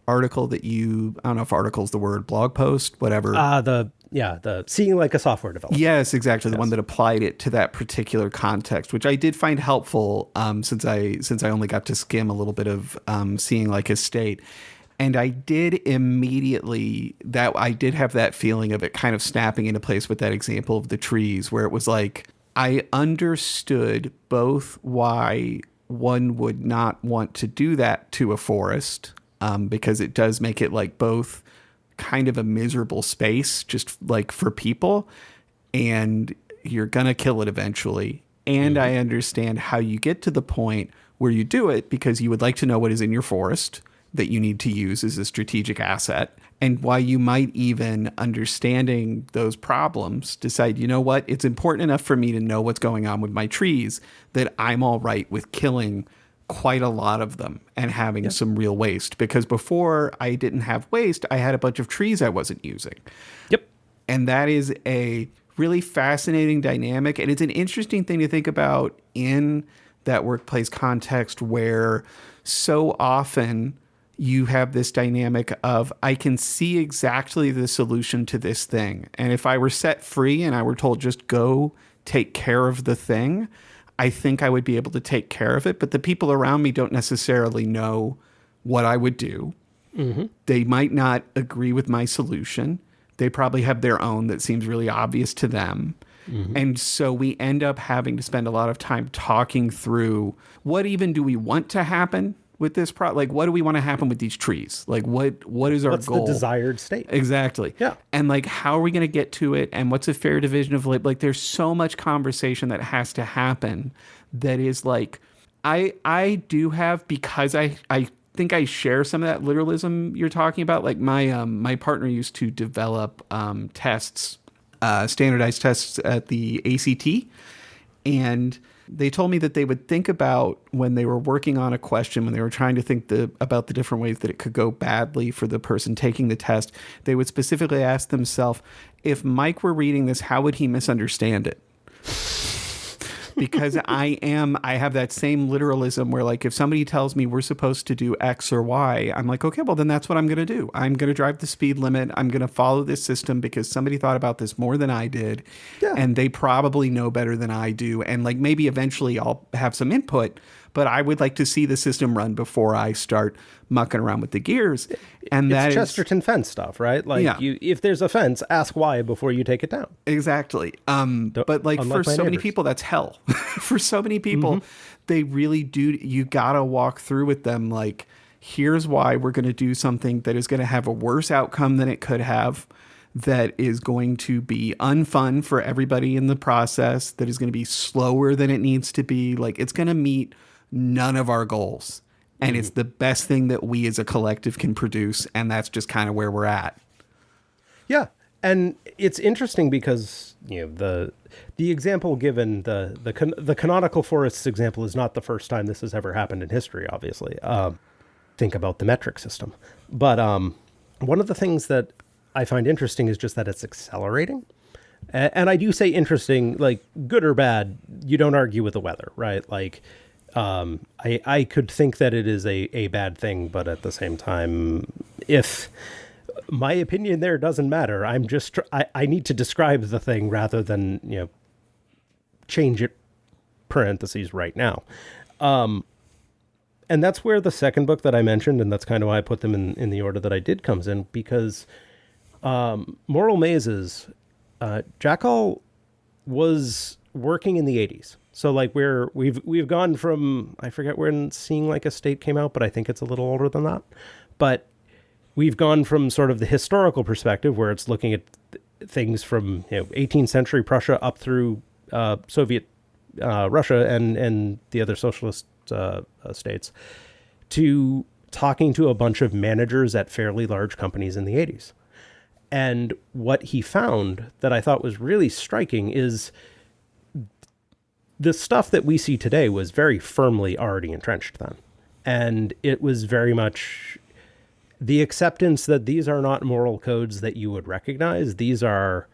article that I don't know if article's the word, blog post, whatever. The seeing like a software developer. Yes, exactly. The one that applied it to that particular context, which I did find helpful since I only got to skim a little bit of seeing like a state. And I did immediately I did have that feeling of it kind of snapping into place with that example of the trees, where it was like, I understood both why one would not want to do that to a forest, because it does make it like both kind of a miserable space just like for people, and you're going to kill it eventually. And I understand how you get to the point where you do it, because you would like to know what is in your forest that you need to use as a strategic asset, and why you might even, understanding those problems, decide, you know what, it's important enough for me to know what's going on with my trees that I'm all right with killing quite a lot of them and having some real waste. Because before I didn't have waste, I had a bunch of trees I wasn't using. Yep. And that is a really fascinating dynamic. And it's an interesting thing to think about in that workplace context, where so often you have this dynamic of, I can see exactly the solution to this thing. And if I were set free and I were told just go take care of the thing, I think I would be able to take care of it. But the people around me don't necessarily know what I would do. Mm-hmm. They might not agree with my solution. They probably have their own that seems really obvious to them. Mm-hmm. And so we end up having to spend a lot of time talking through, what even do we want to happen with this like, what do we want to happen with these trees? Like, what is our What's goal? The desired state? Exactly. Yeah. And like, how are we going to get to it? And what's a fair division of like, there's so much conversation that has to happen that is like, I do have, because I think I share some of that literalism you're talking about. Like my partner used to develop tests, standardized tests at the ACT, and they told me that they would think about, when they were working on a question, when they were trying to think about the different ways that it could go badly for the person taking the test, they would specifically ask themselves, if Mike were reading this, how would he misunderstand it? Because I have that same literalism where, like, if somebody tells me we're supposed to do X or Y, I'm like, okay, well, then that's what I'm going to do. I'm going to drive the speed limit. I'm going to follow this system because somebody thought about this more than I did. Yeah. And they probably know better than I do. And like, maybe eventually I'll have some input, but I would like to see the system run before I start mucking around with the gears. And it's Chesterton fence stuff, right? Like, if there's a fence, ask why before you take it down. Exactly. But like, for so many people, that's hell. For so many people, they really do. You got to walk through with them. Like, here's why we're going to do something that is going to have a worse outcome than it could have, that is going to be unfun for everybody in the process, that is going to be slower than it needs to be. Like, it's going to meet none of our goals. And it's the best thing that we as a collective can produce. And that's just kind of where we're at. Yeah. And it's interesting because, the example given, the canonical forests example is not the first time this has ever happened in history, obviously. Think about the metric system. But one of the things that I find interesting is just that it's accelerating. And I do say interesting, like, good or bad, you don't argue with the weather, right? Like, I could think that it is a bad thing, but at the same time, if my opinion there doesn't matter, I need to describe the thing rather than, change it parentheses right now. And that's where the second book that I mentioned, and that's kind of why I put them in the order that I did, comes in, because Moral Mazes, Jackal was working in the 80s. So like we've gone from, I forget when Seeing Like a State came out, but I think it's a little older than that. But we've gone from sort of the historical perspective, where it's looking at things from 18th century Prussia up through Soviet Russia and the other socialist States, to talking to a bunch of managers at fairly large companies in the 80s. And what he found that I thought was really striking is the stuff that we see today was very firmly already entrenched then. And it was very much the acceptance that these are not moral codes that you would recognize. These are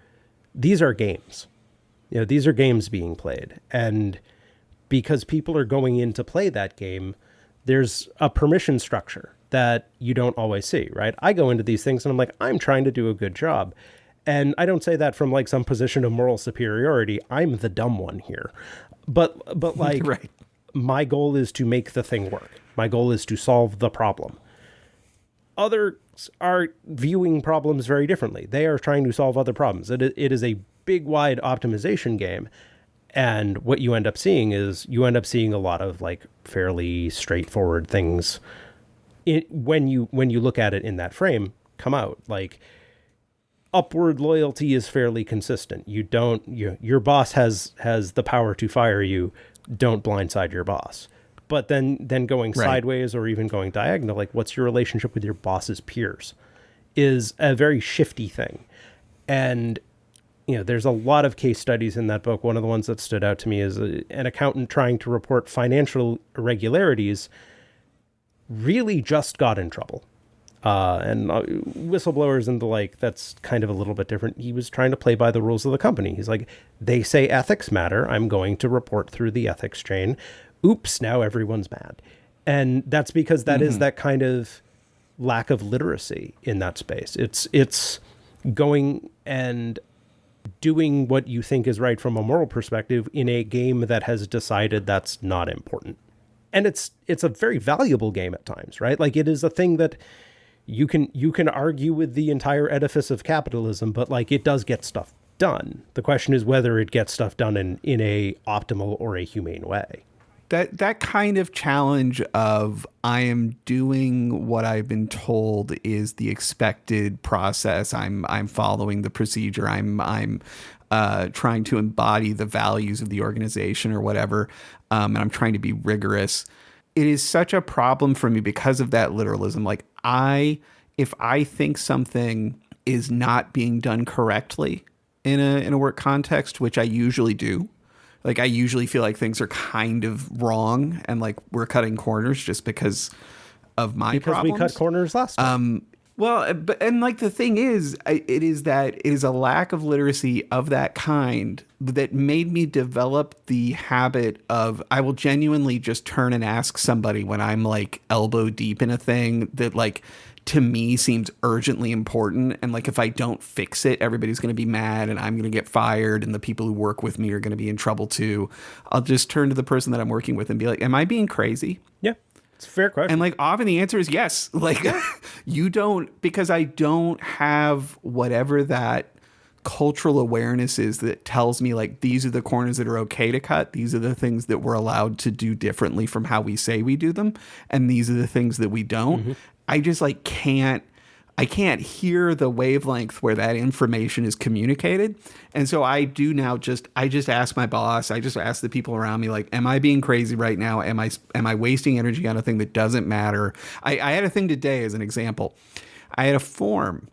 games. You know, these are games being played. And because people are going in to play that game, there's a permission structure that you don't always see, right? I go into these things and I'm like, I'm trying to do a good job. And I don't say that from like some position of moral superiority. I'm the dumb one here. But like, right. My goal is to make the thing work. My goal is to solve the problem. Others are viewing problems very differently. They are trying to solve other problems. It is a big, wide optimization game. And what you end up seeing is a lot of like fairly straightforward things when you look at it in that frame come out. Like upward loyalty is fairly consistent. Your boss has the power to fire you. Don't blindside your boss. But then going right. sideways or even going diagonal, like what's your relationship with your boss's peers, is a very shifty thing. And you know, there's a lot of case studies in that book. One of the ones that stood out to me is an accountant trying to report financial irregularities really just got in trouble. And whistleblowers and the like, that's kind of a little bit different. He was trying to play by the rules of the company. He's like, they say ethics matter. I'm going to report through the ethics chain. Oops, now everyone's mad. And that's because that is that kind of lack of literacy in that space. It's going and doing what you think is right from a moral perspective in a game that has decided that's not important. And it's a very valuable game at times, right? Like it is a thing that you can argue with the entire edifice of capitalism, but like it does get stuff done. The question is whether it gets stuff done in a optimal or a humane way. That kind of challenge of I am doing what I've been told is the expected process. I'm following the procedure. I'm trying to embody the values of the organization or whatever. And I'm trying to be rigorous. It is such a problem for me because of that literalism. Like if I think something is not being done correctly in a work context, which I usually do. Like, I usually feel like things are kind of wrong and like we're cutting corners just because of my problems. We cut corners last time. Well, and like the thing is, it is a lack of literacy of that kind that made me develop the habit of I will genuinely just turn and ask somebody when I'm like elbow deep in a thing that like to me seems urgently important. And like, if I don't fix it, everybody's going to be mad and I'm going to get fired and the people who work with me are going to be in trouble too. I'll just turn to the person that I'm working with and be like, am I being crazy? Yeah, it's a fair question. And like, often the answer is yes. Like you don't, because I don't have whatever that cultural awareness is that tells me like, these are the corners that are okay to cut. These are the things that we're allowed to do differently from how we say we do them. And these are the things that we don't. Mm-hmm. I just like I can't hear the wavelength where that information is communicated. And so I do now I just ask my boss, I just ask the people around me, like, am I being crazy right now? Am I wasting energy on a thing that doesn't matter? I had a thing today as an example. I had a form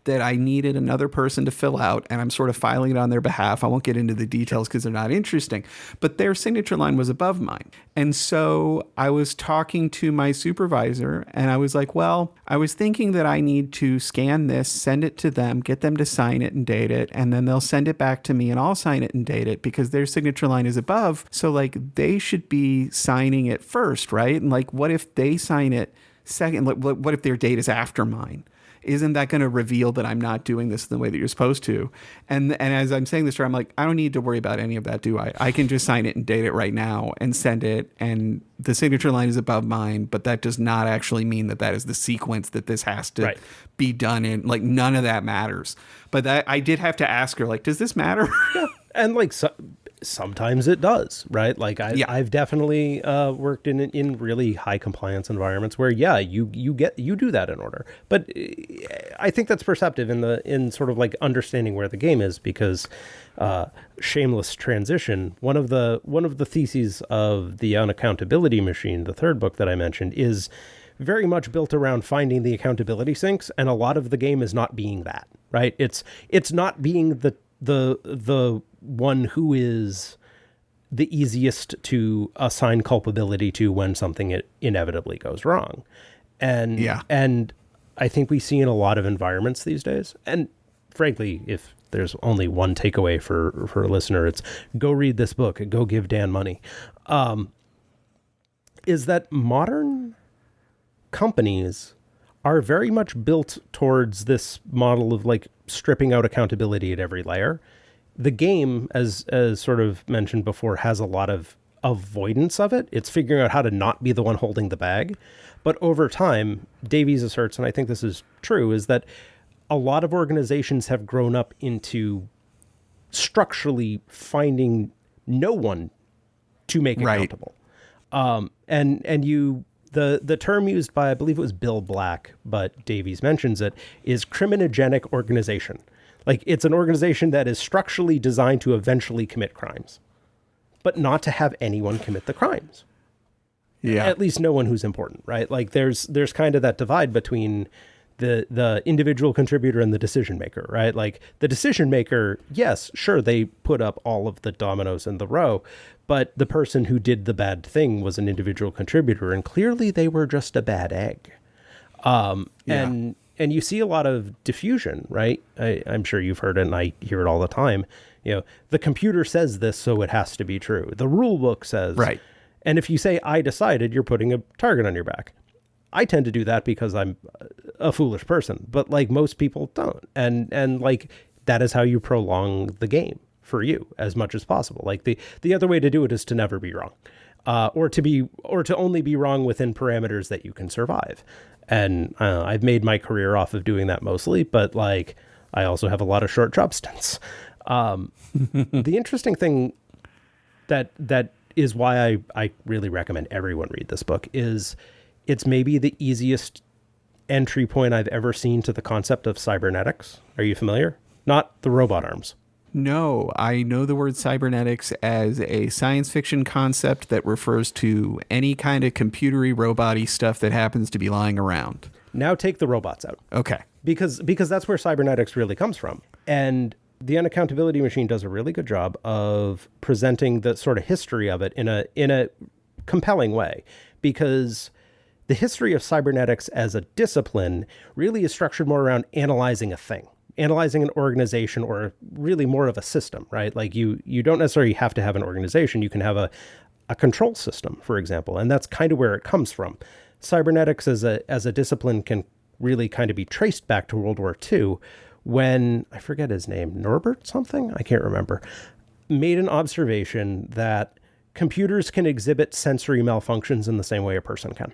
that I needed another person to fill out, and I'm sort of filing it on their behalf. I won't get into the details because they're not interesting, but their signature line was above mine. And so I was talking to my supervisor and I was like, well, I was thinking that I need to scan this, send it to them, get them to sign it and date it, and then they'll send it back to me and I'll sign it and date it because their signature line is above. So like they should be signing it first, right? And like, what if they sign it second? Like, what if their date is after mine? Isn't that going to reveal that I'm not doing this in the way that you're supposed to? And as I'm saying this, I'm like, I don't need to worry about any of that, do I? I can just sign it and date it right now and send it. And the signature line is above mine, but that does not actually mean that is the sequence that this has to be done in. Like, none of that matters. But I did have to ask her, like, does this matter? Yeah. And like Sometimes it does, right? Like I've definitely worked in really high compliance environments where you do that in order. But I think that's perceptive in sort of like understanding where the game is, because shameless transition. One of the theses of the Unaccountability Machine, the third book that I mentioned, is very much built around finding the accountability sinks, and a lot of the game is not being that, right? It's not being the one who is the easiest to assign culpability to when something inevitably goes wrong. And I think we see in a lot of environments these days, and frankly, if there's only one takeaway for a listener, it's go read this book, go give Dan money, is that modern companies are very much built towards this model of like stripping out accountability at every layer. The game, as sort of mentioned before, has a lot of avoidance of it. It's figuring out how to not be the one holding the bag. But over time, Davies asserts, and I think this is true, is that a lot of organizations have grown up into structurally finding no one to make accountable. The term used by, I believe it was Bill Black, but Davies mentions it, is criminogenic organization. Like, it's an organization that is structurally designed to eventually commit crimes, but not to have anyone commit the crimes. Yeah. At least no one who's important, right? Like, there's kind of that divide between the individual contributor and the decision maker, right? Like, the decision maker, yes, sure, they put up all of the dominoes in the row, but the person who did the bad thing was an individual contributor, and clearly they were just a bad egg. And you see a lot of diffusion, right? I'm sure you've heard it, and I hear it all the time. You know, the computer says this, so it has to be true. The rule book says, right. And if you say, I decided, you're putting a target on your back. I tend to do that because I'm a foolish person, but like most people don't. And like, that is how you prolong the game for you as much as possible. Like the other way to do it is to never be wrong, or to only be wrong within parameters that you can survive. And I've made my career off of doing that mostly, but like, I also have a lot of short job stints. The interesting thing that is why I really recommend everyone read this book is it's maybe the easiest entry point I've ever seen to the concept of cybernetics. Are you familiar? Not the robot arms. No, I know the word cybernetics as a science fiction concept that refers to any kind of computery, robot-y stuff that happens to be lying around. Now take the robots out. Okay. Because that's where cybernetics really comes from. And the Unaccountability Machine does a really good job of presenting the sort of history of it in a compelling way, because the history of cybernetics as a discipline really is structured more around analyzing a thing, analyzing an organization, or really more of a system, right? Like you don't necessarily have to have an organization. You can have a control system, for example, and that's kind of where it comes from. Cybernetics as a discipline can really kind of be traced back to World War II, when, I forget his name, Norbert something? I can't remember, made an observation that computers can exhibit sensory malfunctions in the same way a person can.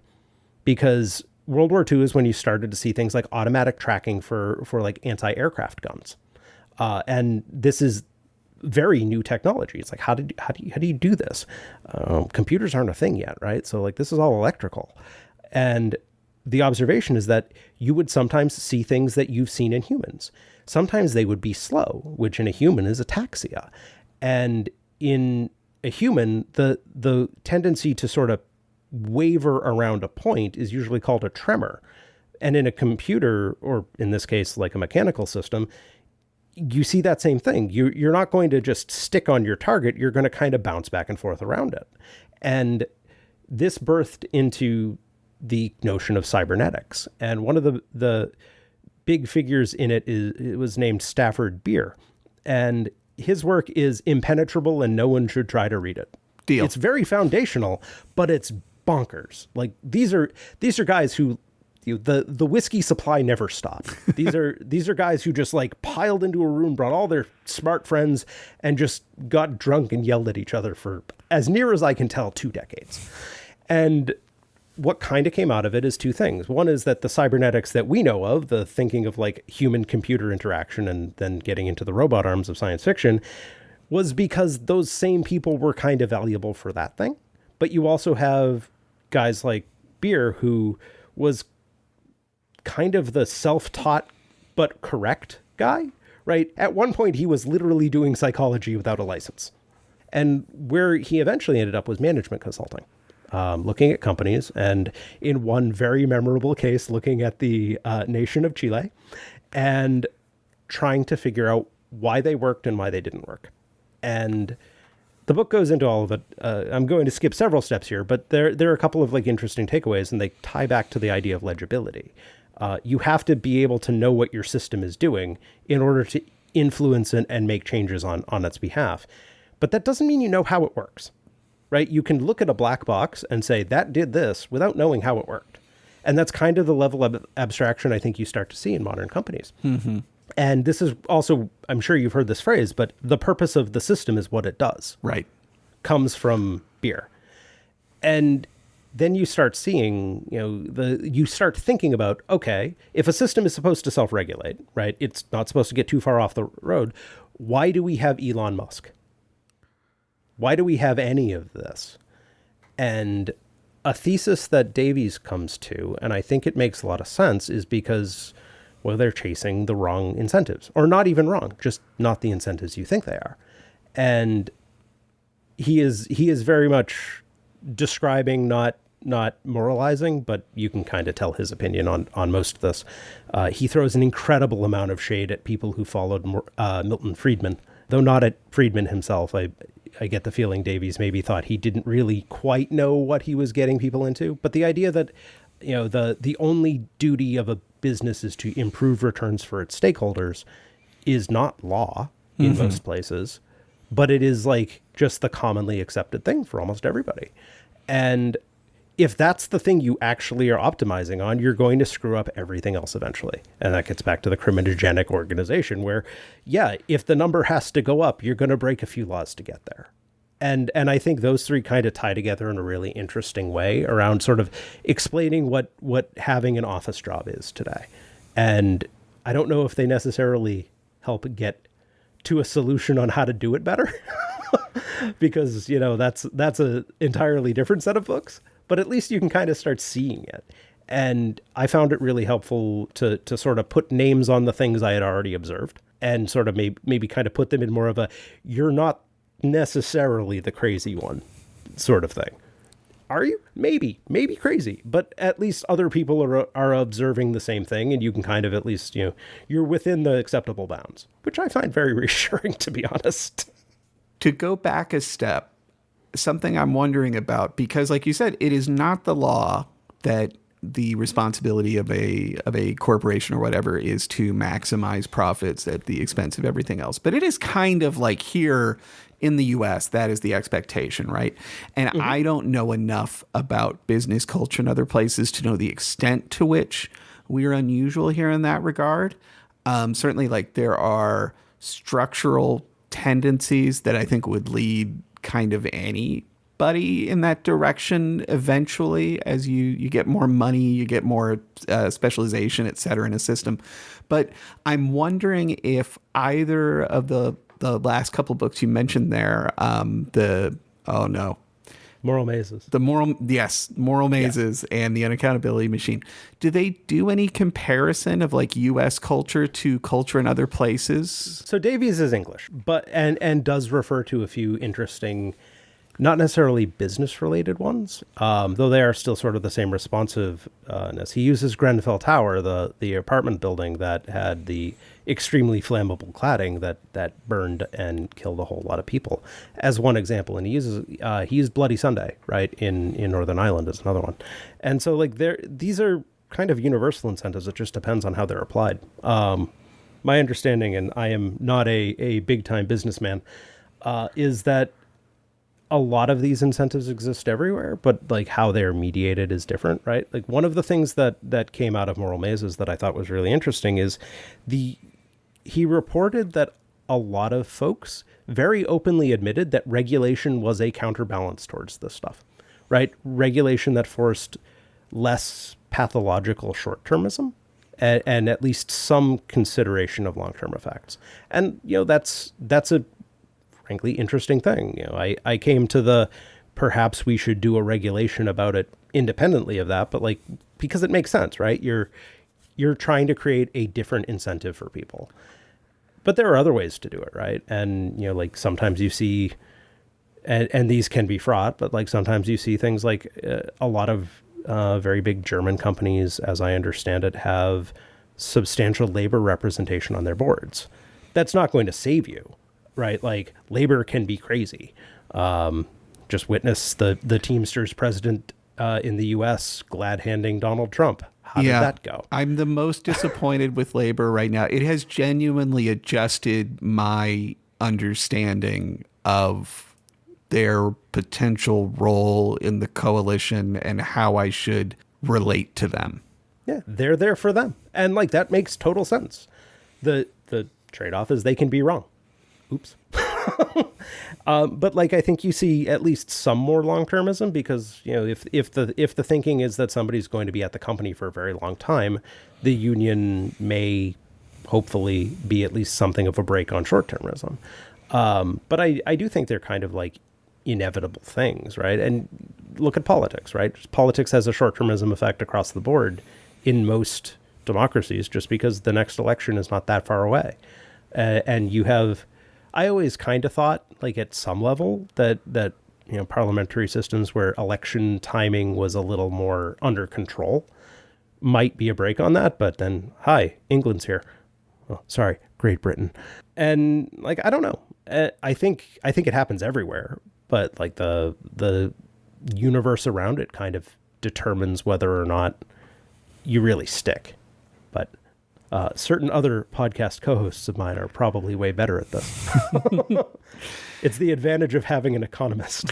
Because World War II is when you started to see things like automatic tracking for like anti-aircraft guns. And this is very new technology. It's like, how do you do this? Computers aren't a thing yet, right? So like, this is all electrical. And the observation is that you would sometimes see things that you've seen in humans. Sometimes they would be slow, which in a human is ataxia. And in a human, the tendency to sort of waver around a point is usually called a tremor. And in a computer, or in this case, like a mechanical system, you see that same thing. You're not going to just stick on your target. You're going to kind of bounce back and forth around it. And this birthed into the notion of cybernetics. And one of the big figures in it was named Stafford Beer. And his work is impenetrable and no one should try to read it. Deal. It's very foundational, but it's bonkers. Like, these are guys who, the whiskey supply never stopped. These are guys who just like piled into a room, brought all their smart friends, and just got drunk and yelled at each other for, as near as I can tell, 2 decades. And what kind of came out of it is 2 things. One is that the cybernetics that we know of, the thinking of like human computer interaction and then getting into the robot arms of science fiction, was because those same people were kind of valuable for that thing. But you also have guys like Beer, who was kind of the self-taught but correct guy, right? At one point, he was literally doing psychology without a license. And where he eventually ended up was management consulting, looking at companies, and in one very memorable case, looking at the nation of Chile and trying to figure out why they worked and why they didn't work. And the book goes into all of it. I'm going to skip several steps here, but there are a couple of like interesting takeaways, and they tie back to the idea of legibility. You have to be able to know what your system is doing in order to influence and make changes on its behalf. But that doesn't mean you know how it works, right? You can look at a black box and say, that did this, without knowing how it worked. And that's kind of the level of abstraction I think you start to see in modern companies. Mm-hmm. And this is also, I'm sure you've heard this phrase, but the purpose of the system is what it does. Right. Comes from Beer. And then you start seeing, you start thinking about, okay, if a system is supposed to self-regulate, right? It's not supposed to get too far off the road. Why do we have Elon Musk? Why do we have any of this? And a thesis that Davies comes to, and I think it makes a lot of sense, is because, well, they're chasing the wrong incentives, or not even wrong, just not the incentives you think they are. And he is very much describing, not moralizing, but you can kind of tell his opinion on most of this. He throws an incredible amount of shade at people who followed Milton Friedman, though not at Friedman himself. I get the feeling Davies maybe thought he didn't really quite know what he was getting people into. But the idea that, the only duty of a business is to improve returns for its stakeholders is not law in most places, but it is like just the commonly accepted thing for almost everybody. And if that's the thing you actually are optimizing on, you're going to screw up everything else eventually. And that gets back to the criminogenic organization where, yeah, if the number has to go up, you're going to break a few laws to get there. And I think those three kind of tie together in a really interesting way around sort of explaining what having an office job is today. And I don't know if they necessarily help get to a solution on how to do it better, because, that's an entirely different set of books. But at least you can kind of start seeing it. And I found it really helpful to sort of put names on the things I had already observed and sort of maybe kind of put them in more of a, you're not necessarily the crazy one sort of thing. Are you? Maybe crazy, but at least other people are observing the same thing, and you can kind of at least, you're within the acceptable bounds, which I find very reassuring, to be honest. To go back a step, something I'm wondering about, because like you said, it is not the law that the responsibility of a corporation or whatever is to maximize profits at the expense of everything else. But it is kind of like here in the US, that is the expectation, right? And I don't know enough about business culture in other places to know the extent to which we are unusual here in that regard. Certainly, like, there are structural tendencies that I think would lead kind of anybody in that direction eventually. As you get more money, you get more specialization, et cetera, in a system. But I'm wondering if either of the last couple books you mentioned there, Moral Mazes. Moral Mazes and the Uncaccountability Machine. Do they do any comparison of like U.S. culture to culture in other places? So Davies is English, but and does refer to a few interesting, not necessarily business-related ones, though they are still sort of the same responsiveness. He uses Grenfell Tower, the apartment building that had the extremely flammable cladding that burned and killed a whole lot of people, as one example. And he used Bloody Sunday, right, in Northern Ireland as another one. And so like these are kind of universal incentives. It just depends on how they're applied. My understanding, and I am not a big-time businessman, is that a lot of these incentives exist everywhere, but like how they're mediated is different, right? Like one of the things that came out of Moral Mazes that I thought was really interesting is he reported that a lot of folks very openly admitted that regulation was a counterbalance towards this stuff, right? Regulation that forced less pathological short-termism and at least some consideration of long-term effects. And, that's a frankly interesting thing. I came to the perhaps we should do a regulation about it independently of that, but like because it makes sense, right? You're trying to create a different incentive for people. But there are other ways to do it, right? And, like sometimes you see, and these can be fraught, but like sometimes you see things like a lot of very big German companies, as I understand it, have substantial labor representation on their boards. That's not going to save you, right? Like labor can be crazy. Just witness the Teamsters president in the U.S. glad-handing Donald Trump. How did that go? I'm the most disappointed with labor right now. It has genuinely adjusted my understanding of their potential role in the coalition and how I should relate to them. Yeah, they're there for them. And like that makes total sense. The trade-off is they can be wrong. Oops. But like I think you see at least some more long-termism because if the thinking is that somebody's going to be at the company for a very long time, the union may hopefully be at least something of a break on short-termism. But I do think they're kind of like inevitable things, right? And look at politics, right? Politics has a short-termism effect across the board in most democracies just because the next election is not that far away. And you have... I always kind of thought, like at some level, that parliamentary systems where election timing was a little more under control might be a break on that. But then, hi, England's here. Oh, sorry, Great Britain. And like, I don't know. I think it happens everywhere, but like the universe around it kind of determines whether or not you really stick. But certain other podcast co-hosts of mine are probably way better at this. It's the advantage of having an economist.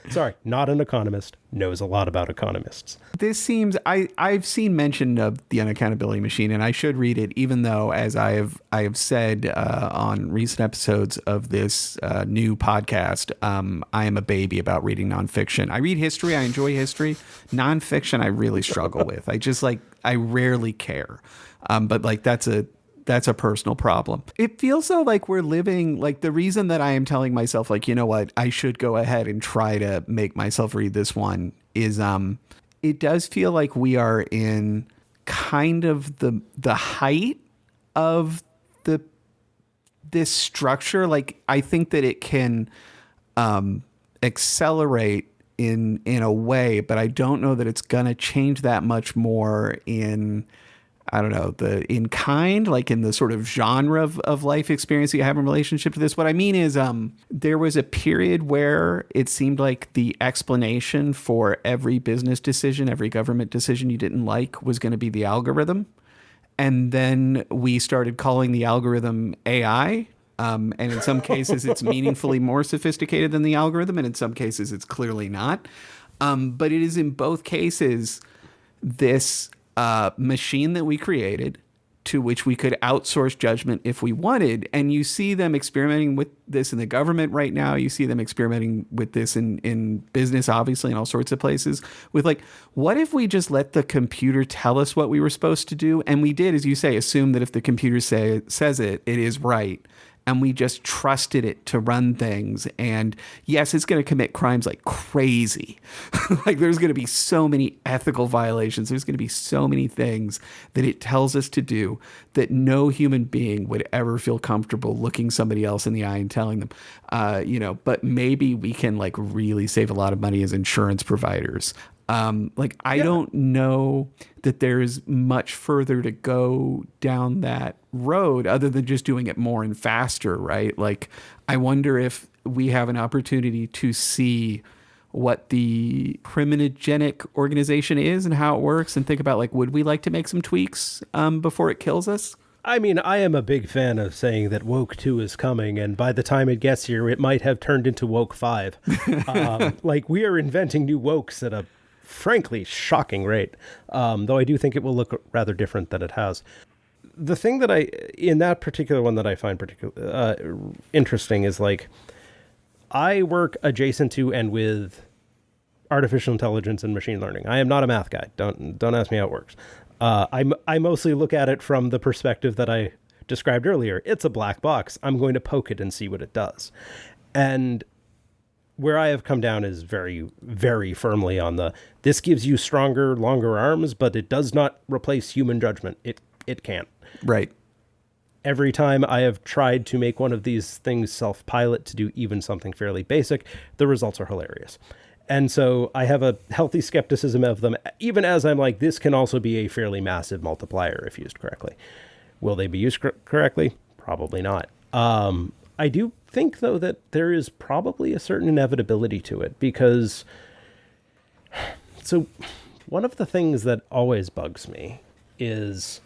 Sorry, not an economist, knows a lot about economists. This seems, I've seen mention of the Uncaccountability Machine, and I should read it, even though, as I have said on recent episodes of this new podcast, I am a baby about reading nonfiction. I read history, I enjoy history. Nonfiction, I really struggle with. I rarely care. But like that's a personal problem. It feels though like we're living, like the reason that I am telling myself like, you know what, I should go ahead and try to make myself read this one is it does feel like we are in kind of the height of this structure. Like I think that it can accelerate in a way, but I don't know that it's gonna change that much more in, I don't know, in kind, like in the sort of genre of life experience that you have in relationship to this. What I mean is there was a period where it seemed like the explanation for every business decision, every government decision you didn't like was going to be the algorithm. And then we started calling the algorithm AI. And in some cases, it's meaningfully more sophisticated than the algorithm. And in some cases, it's clearly not. But it is in both cases this machine that we created to which we could outsource judgment if we wanted. And you see them experimenting with this in the government right now. You see them experimenting with this in business, obviously, in all sorts of places with like, what if we just let the computer tell us what we were supposed to do? And we did, as you say, assume that if the computer says it is right. And we just trusted it to run things. And yes, it's going to commit crimes like crazy. Like there's going to be so many ethical violations. There's going to be so many things that it tells us to do that no human being would ever feel comfortable looking somebody else in the eye and telling them, but maybe we can like really save a lot of money as insurance providers. I don't know that there's much further to go down that road other than just doing it more and faster, right? Like, I wonder if we have an opportunity to see what the criminogenic organization is and how it works and think about, like, would we like to make some tweaks before it kills us? I mean, I am a big fan of saying that Woke 2 is coming, and by the time it gets here, it might have turned into Woke 5. We are inventing new wokes at a frankly shocking rate, though I do think it will look rather different than it has. The thing that in that particular one that I find particularly interesting is like, I work adjacent to and with artificial intelligence and machine learning. I am not a math guy. Don't ask me how it works. I mostly look at it from the perspective that I described earlier. It's a black box. I'm going to poke it and see what it does. And where I have come down is very, very firmly on this gives you stronger, longer arms, but it does not replace human judgment. It can't. Right. Every time I have tried to make one of these things self-pilot to do even something fairly basic, the results are hilarious. And so I have a healthy skepticism of them, even as I'm like, this can also be a fairly massive multiplier if used correctly. Will they be used correctly? Probably not. I do think, though, that there is probably a certain inevitability to it, because so one of the things that always bugs me is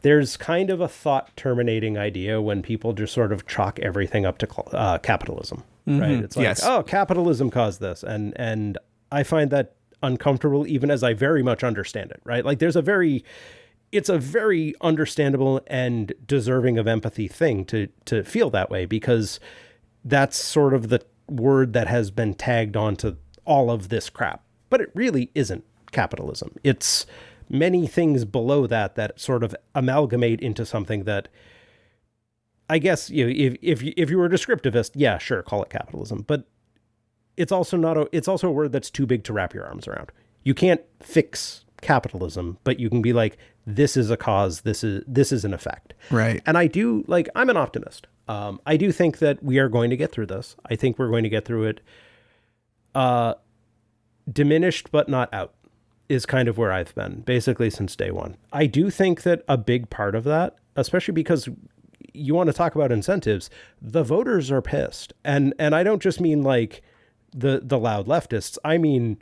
there's kind of a thought terminating idea when people just sort of chalk everything up to capitalism, right? It's like, Yes. oh, capitalism caused this. And I find that uncomfortable, even as I very much understand it, right? Like it's a very understandable and deserving of empathy thing to feel that way, because that's sort of the word that has been tagged onto all of this crap. But it really isn't capitalism. It's many things below that sort of amalgamate into something that, I guess, if you were a descriptivist, yeah, sure, call it capitalism. But it's also it's also a word that's too big to wrap your arms around. You can't fix capitalism, but you can be like, this is a cause, this is an effect. Right. And I do, like, I'm an optimist. I do think that we are going to get through this. I think we're going to get through it diminished but not out, is kind of where I've been basically since day one. I do think that a big part of that, especially because you want to talk about incentives, the voters are pissed. And I don't just mean like the loud leftists. I mean,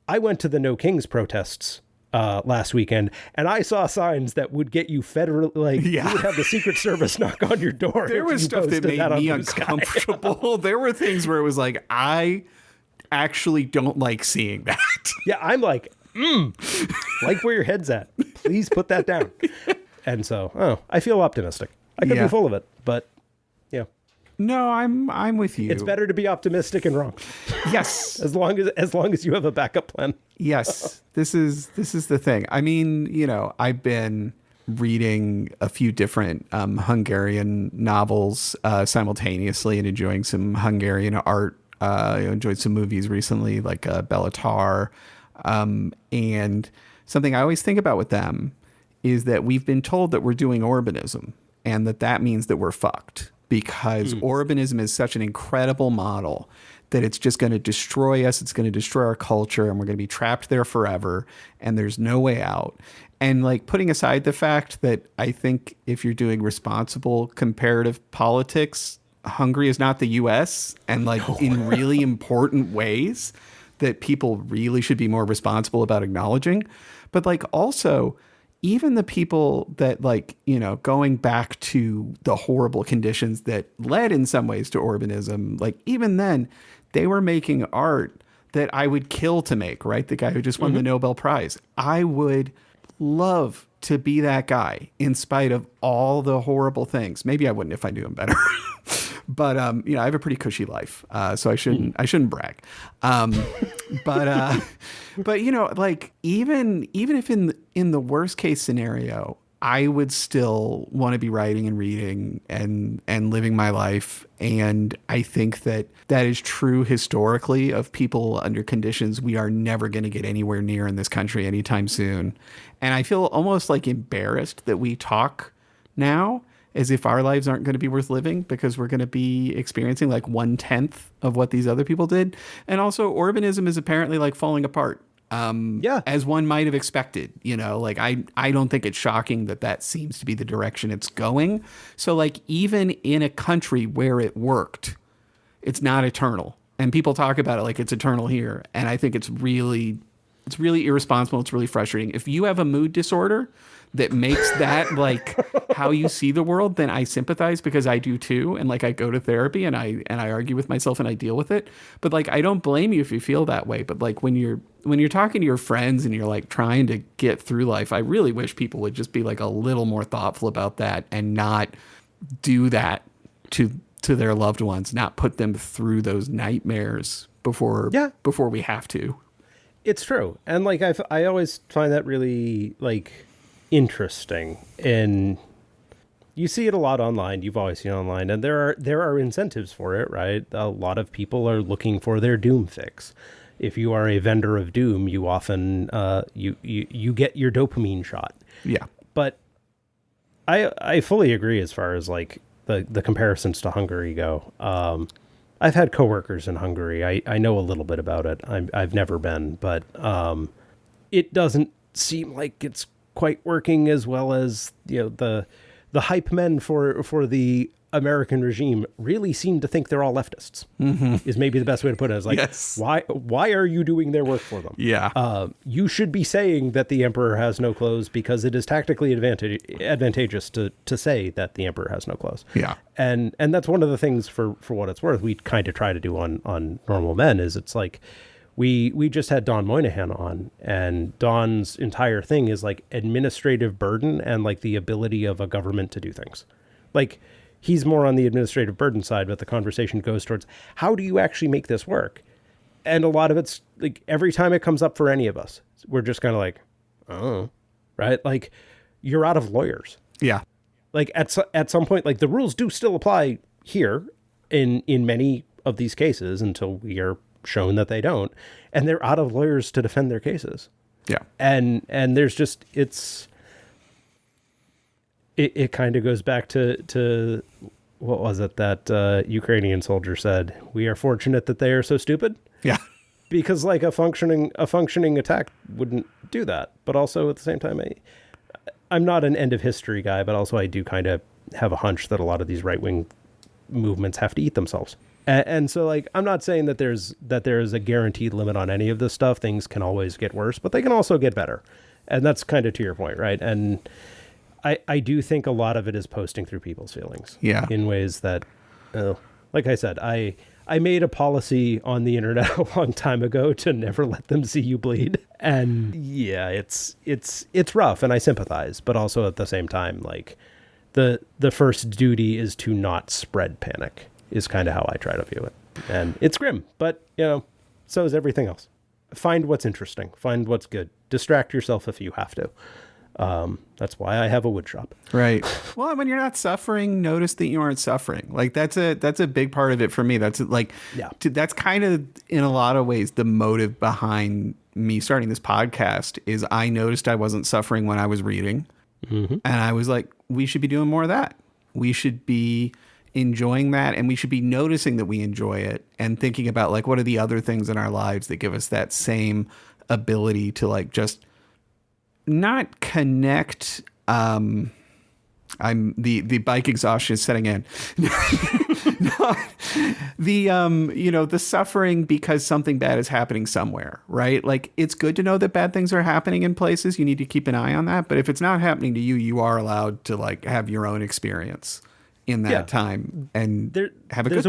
I went to the No Kings protests last weekend, and I saw signs that would get you federal, like, you would have the Secret Service knock on your door. There was stuff that made me uncomfortable. There were things where it was like, I actually don't like seeing that. Yeah, I'm like, like where your head's at. Please put that down. And so, I feel optimistic. I could be full of it, but yeah. No, I'm with you. It's better to be optimistic and wrong. Yes. as long as you have a backup plan. Yes. This is the thing. I mean, I've been reading a few different Hungarian novels simultaneously and enjoying some Hungarian art. I enjoyed some movies recently, like Bellatar. And something I always think about with them is that we've been told that we're doing Orbanism, and that means that we're fucked, because Orbanism is such an incredible model that it's just going to destroy us. It's going to destroy our culture, and we're going to be trapped there forever, and there's no way out. And like, putting aside the fact that I think if you're doing responsible comparative politics, Hungary is not the US, and like in really important ways that people really should be more responsible about acknowledging. But like, also, even the people that, like, going back to the horrible conditions that led in some ways to Orbanism, like, even then they were making art that I would kill to make, right? The guy who just won the Nobel Prize. I would love to be that guy in spite of all the horrible things. Maybe I wouldn't if I knew him better. But I have a pretty cushy life, so I shouldn't brag. But like, even if in the worst case scenario, I would still want to be writing and reading and living my life. And I think that is true historically of people under conditions we are never going to get anywhere near in this country anytime soon. And I feel almost like embarrassed that we talk now as if our lives aren't going to be worth living, because we're going to be experiencing like 1/10 of what these other people did. And also, Orbanism is apparently like falling apart. As one might have expected, like, I don't think it's shocking that seems to be the direction it's going. So like, even in a country where it worked, it's not eternal. And people talk about it like it's eternal here. And I think it's really irresponsible. It's really frustrating. If you have a mood disorder that makes that like how you see the world, then I sympathize, because I do too. And like, I go to therapy and I argue with myself and I deal with it. But like, I don't blame you if you feel that way. But like, when you're talking to your friends and you're like trying to get through life, I really wish people would just be like a little more thoughtful about that and not do that to their loved ones, not put them through those nightmares before we have to. It's true. And like, I always find that really like interesting. And You see it a lot online. You've always seen it online, and there are incentives for it, right? A lot of people are looking for their Doom fix. If you are a vendor of Doom, you often you get your dopamine shot. Yeah. But I fully agree as far as like the comparisons to Hungary go. I've had coworkers in Hungary. I know a little bit about it. I've never been, but it doesn't seem like it's quite working as well as, you know, the hype men for the American regime really seem to think they're all leftists. Is maybe the best way to put it. It's like, yes. Why are you doing their work for them? Yeah. You should be saying that the emperor has no clothes because it is tactically advantageous to say that the emperor has no clothes. Yeah. And that's one of the things, for what it's worth, we kind of try to do on Normal Men, is it's like, we just had Don Moynihan on, and Don's entire thing is like administrative burden and like the ability of a government to do things. Like, he's more on the administrative burden side, but the conversation goes towards, how do you actually make this work? And a lot of it's like, every time it comes up for any of us, we're just kind of like, oh, right? Like, you're out of lawyers. Yeah. Like at some point, like, the rules do still apply here in many of these cases until we are shown that they don't, and they're out of lawyers to defend their cases. Yeah. And there's just, it kind of goes back to what was it that Ukrainian soldier said? We are fortunate that they are so stupid. Yeah. Because like a functioning attack wouldn't do that. But also at the same time, I'm not an end of history guy, but also I do kind of have a hunch that a lot of these right-wing movements have to eat themselves. And so, like, I'm not saying that there's a guaranteed limit on any of this stuff. Things can always get worse, but they can also get better. And that's kind of to your point, right? And I do think a lot of it is posting through people's feelings. Yeah. In ways that, like I said, I made a policy on the internet a long time ago to never let them see you bleed. And yeah, it's rough, and I sympathize. But also at the same time, like, the first duty is to not spread panic, is kind of how I try to view it. And it's grim, but, you know, so is everything else. Find what's interesting. Find what's good. Distract yourself if you have to. That's why I have a wood shop. Right. Well, when you're not suffering, notice that you aren't suffering. Like, that's a big part of it for me. That's like, yeah. That's kind of in a lot of ways the motive behind me starting this podcast is I noticed I wasn't suffering when I was reading. Mm-hmm. And I was like, we should be doing more of that. We should be enjoying that, and we should be noticing that we enjoy it and thinking about, like, what are the other things in our lives that give us that same ability to, like, just not connect. I'm the bike exhaustion is setting in. The suffering because something bad is happening somewhere, right? Like, it's good to know that bad things are happening in places. You need to keep an eye on that. But if it's not happening to you, you are allowed to, like, have your own experience in that time and have a good thing. There's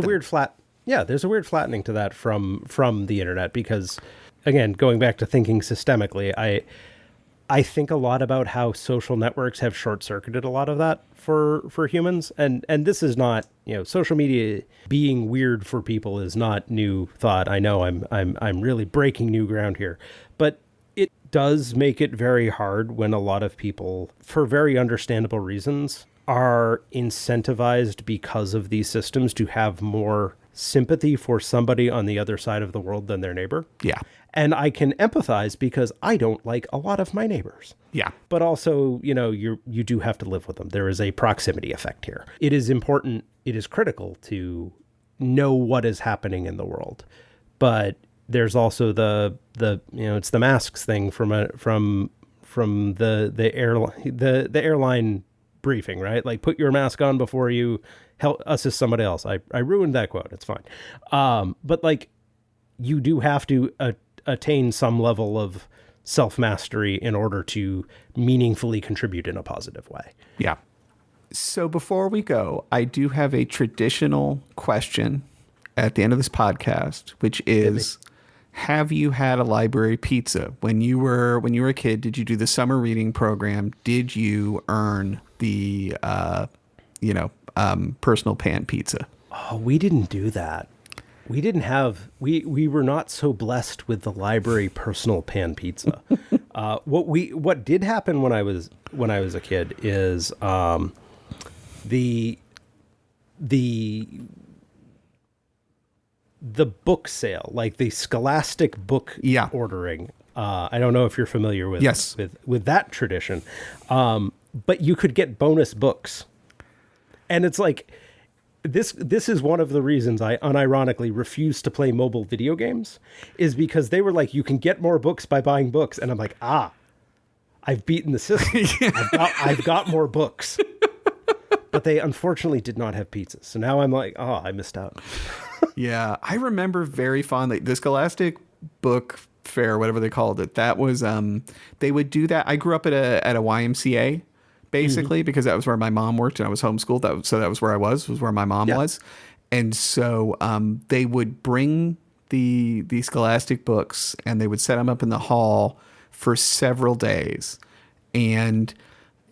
a weird flattening to that from the internet, because, again, going back to thinking systemically, I think a lot about how social networks have short-circuited a lot of that for humans. And this is not, you know, social media being weird for people is not new thought. I know I'm really breaking new ground here, but it does make it very hard when a lot of people, for very understandable reasons, are incentivized because of these systems to have more sympathy for somebody on the other side of the world than their neighbor. Yeah. And I can empathize because I don't like a lot of my neighbors. Yeah. But also, you know, you do have to live with them. There is a proximity effect here. It is important. It is critical to know what is happening in the world. But there's also the it's the masks thing from the airline briefing, right? Like, put your mask on before you help assist somebody else. I ruined that quote. It's fine. But, like, you do have to attain some level of self-mastery in order to meaningfully contribute in a positive way. Yeah. So before we go, I do have a traditional question at the end of this podcast, which is, have you had a library pizza? When you were a kid, did you do the summer reading program? Did you earn the, personal pan pizza? Oh, we didn't do that. We didn't have, we were not so blessed with the library personal pan pizza. What did happen when I was a kid is, the book sale, like the Scholastic book ordering. I don't know if you're familiar with with that tradition, but you could get bonus books, and it's like this is one of the reasons I unironically refuse to play mobile video games, is because they were like, you can get more books by buying books, and I'm like, I've beaten the system. I've got more books. But they unfortunately did not have pizzas. So now I'm like, I missed out. Yeah, I remember very fondly the Scholastic Book Fair, whatever they called it. That was they would do that. I grew up at a YMCA, basically, because that was where my mom worked and I was homeschooled. So that was where I was where my mom was. And so they would bring the Scholastic books and they would set them up in the hall for several days. And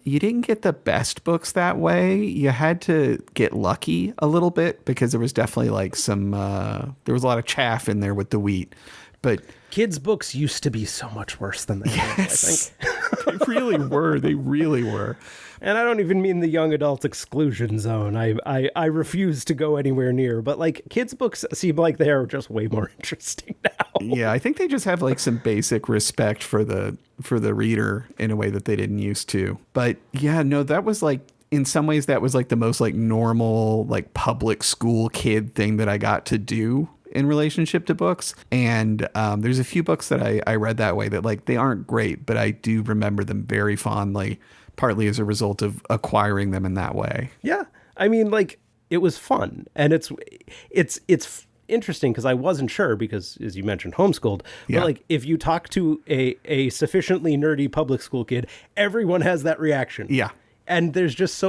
you didn't get the best books that way. You had to get lucky a little bit because there was definitely like some, there was a lot of chaff in there with the wheat. But kids' books used to be so much worse than they are, I think. They really were. They really were. And I don't even mean the young adult exclusion zone. I refuse to go anywhere near. But like kids' books seem like they're just way more interesting now. Yeah, I think they just have like some basic respect for the reader in a way that they didn't used to. But yeah, no, that was like, in some ways that was like the most like normal, like public school kid thing that I got to do in relationship to books. And there's a few books that I read that way that like, they aren't great, but I do remember them very fondly, partly as a result of acquiring them in that way. Yeah. I mean, like, it was fun. And it's interesting because I wasn't sure because, as you mentioned, homeschooled. But like, if you talk to a sufficiently nerdy public school kid, everyone has that reaction. Yeah. And there's just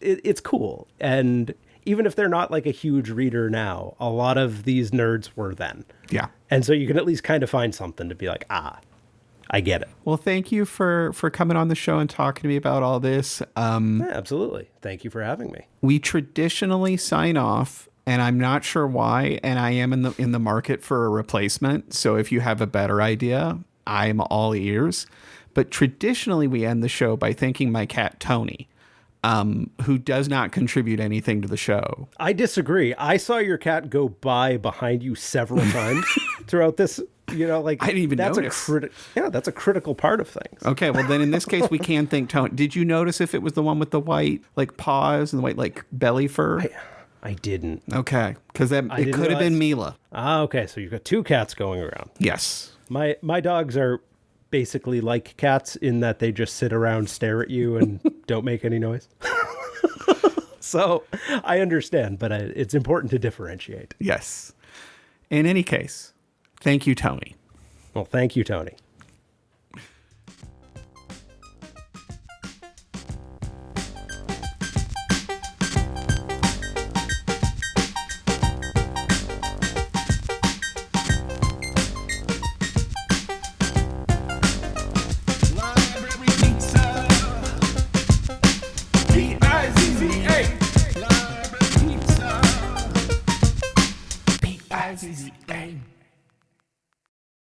it's cool. And even if they're not like a huge reader now, a lot of these nerds were then. Yeah. And so you can at least kind of find something to be like, I get it. Well, thank you for coming on the show and talking to me about all this. Yeah, absolutely. Thank you for having me. We traditionally sign off, and I'm not sure why, and I am in the market for a replacement. So if you have a better idea, I'm all ears. But traditionally, we end the show by thanking my cat, Tony, who does not contribute anything to the show. I disagree. I saw your cat go by behind you several times throughout this. You know, like, I didn't even notice. That's a critical part of things. Okay, well then in this case we can thank Tony. Did you notice if it was the one with the white like paws and the white like belly fur? I didn't. Okay, because it could have been Mila. Okay, so you've got two cats going around. Yes. My dogs are basically like cats in that they just sit around, stare at you, and don't make any noise. So I understand, but it's important to differentiate. Yes. In any case, thank you, Tony. Well, thank you, Tony. Pizza.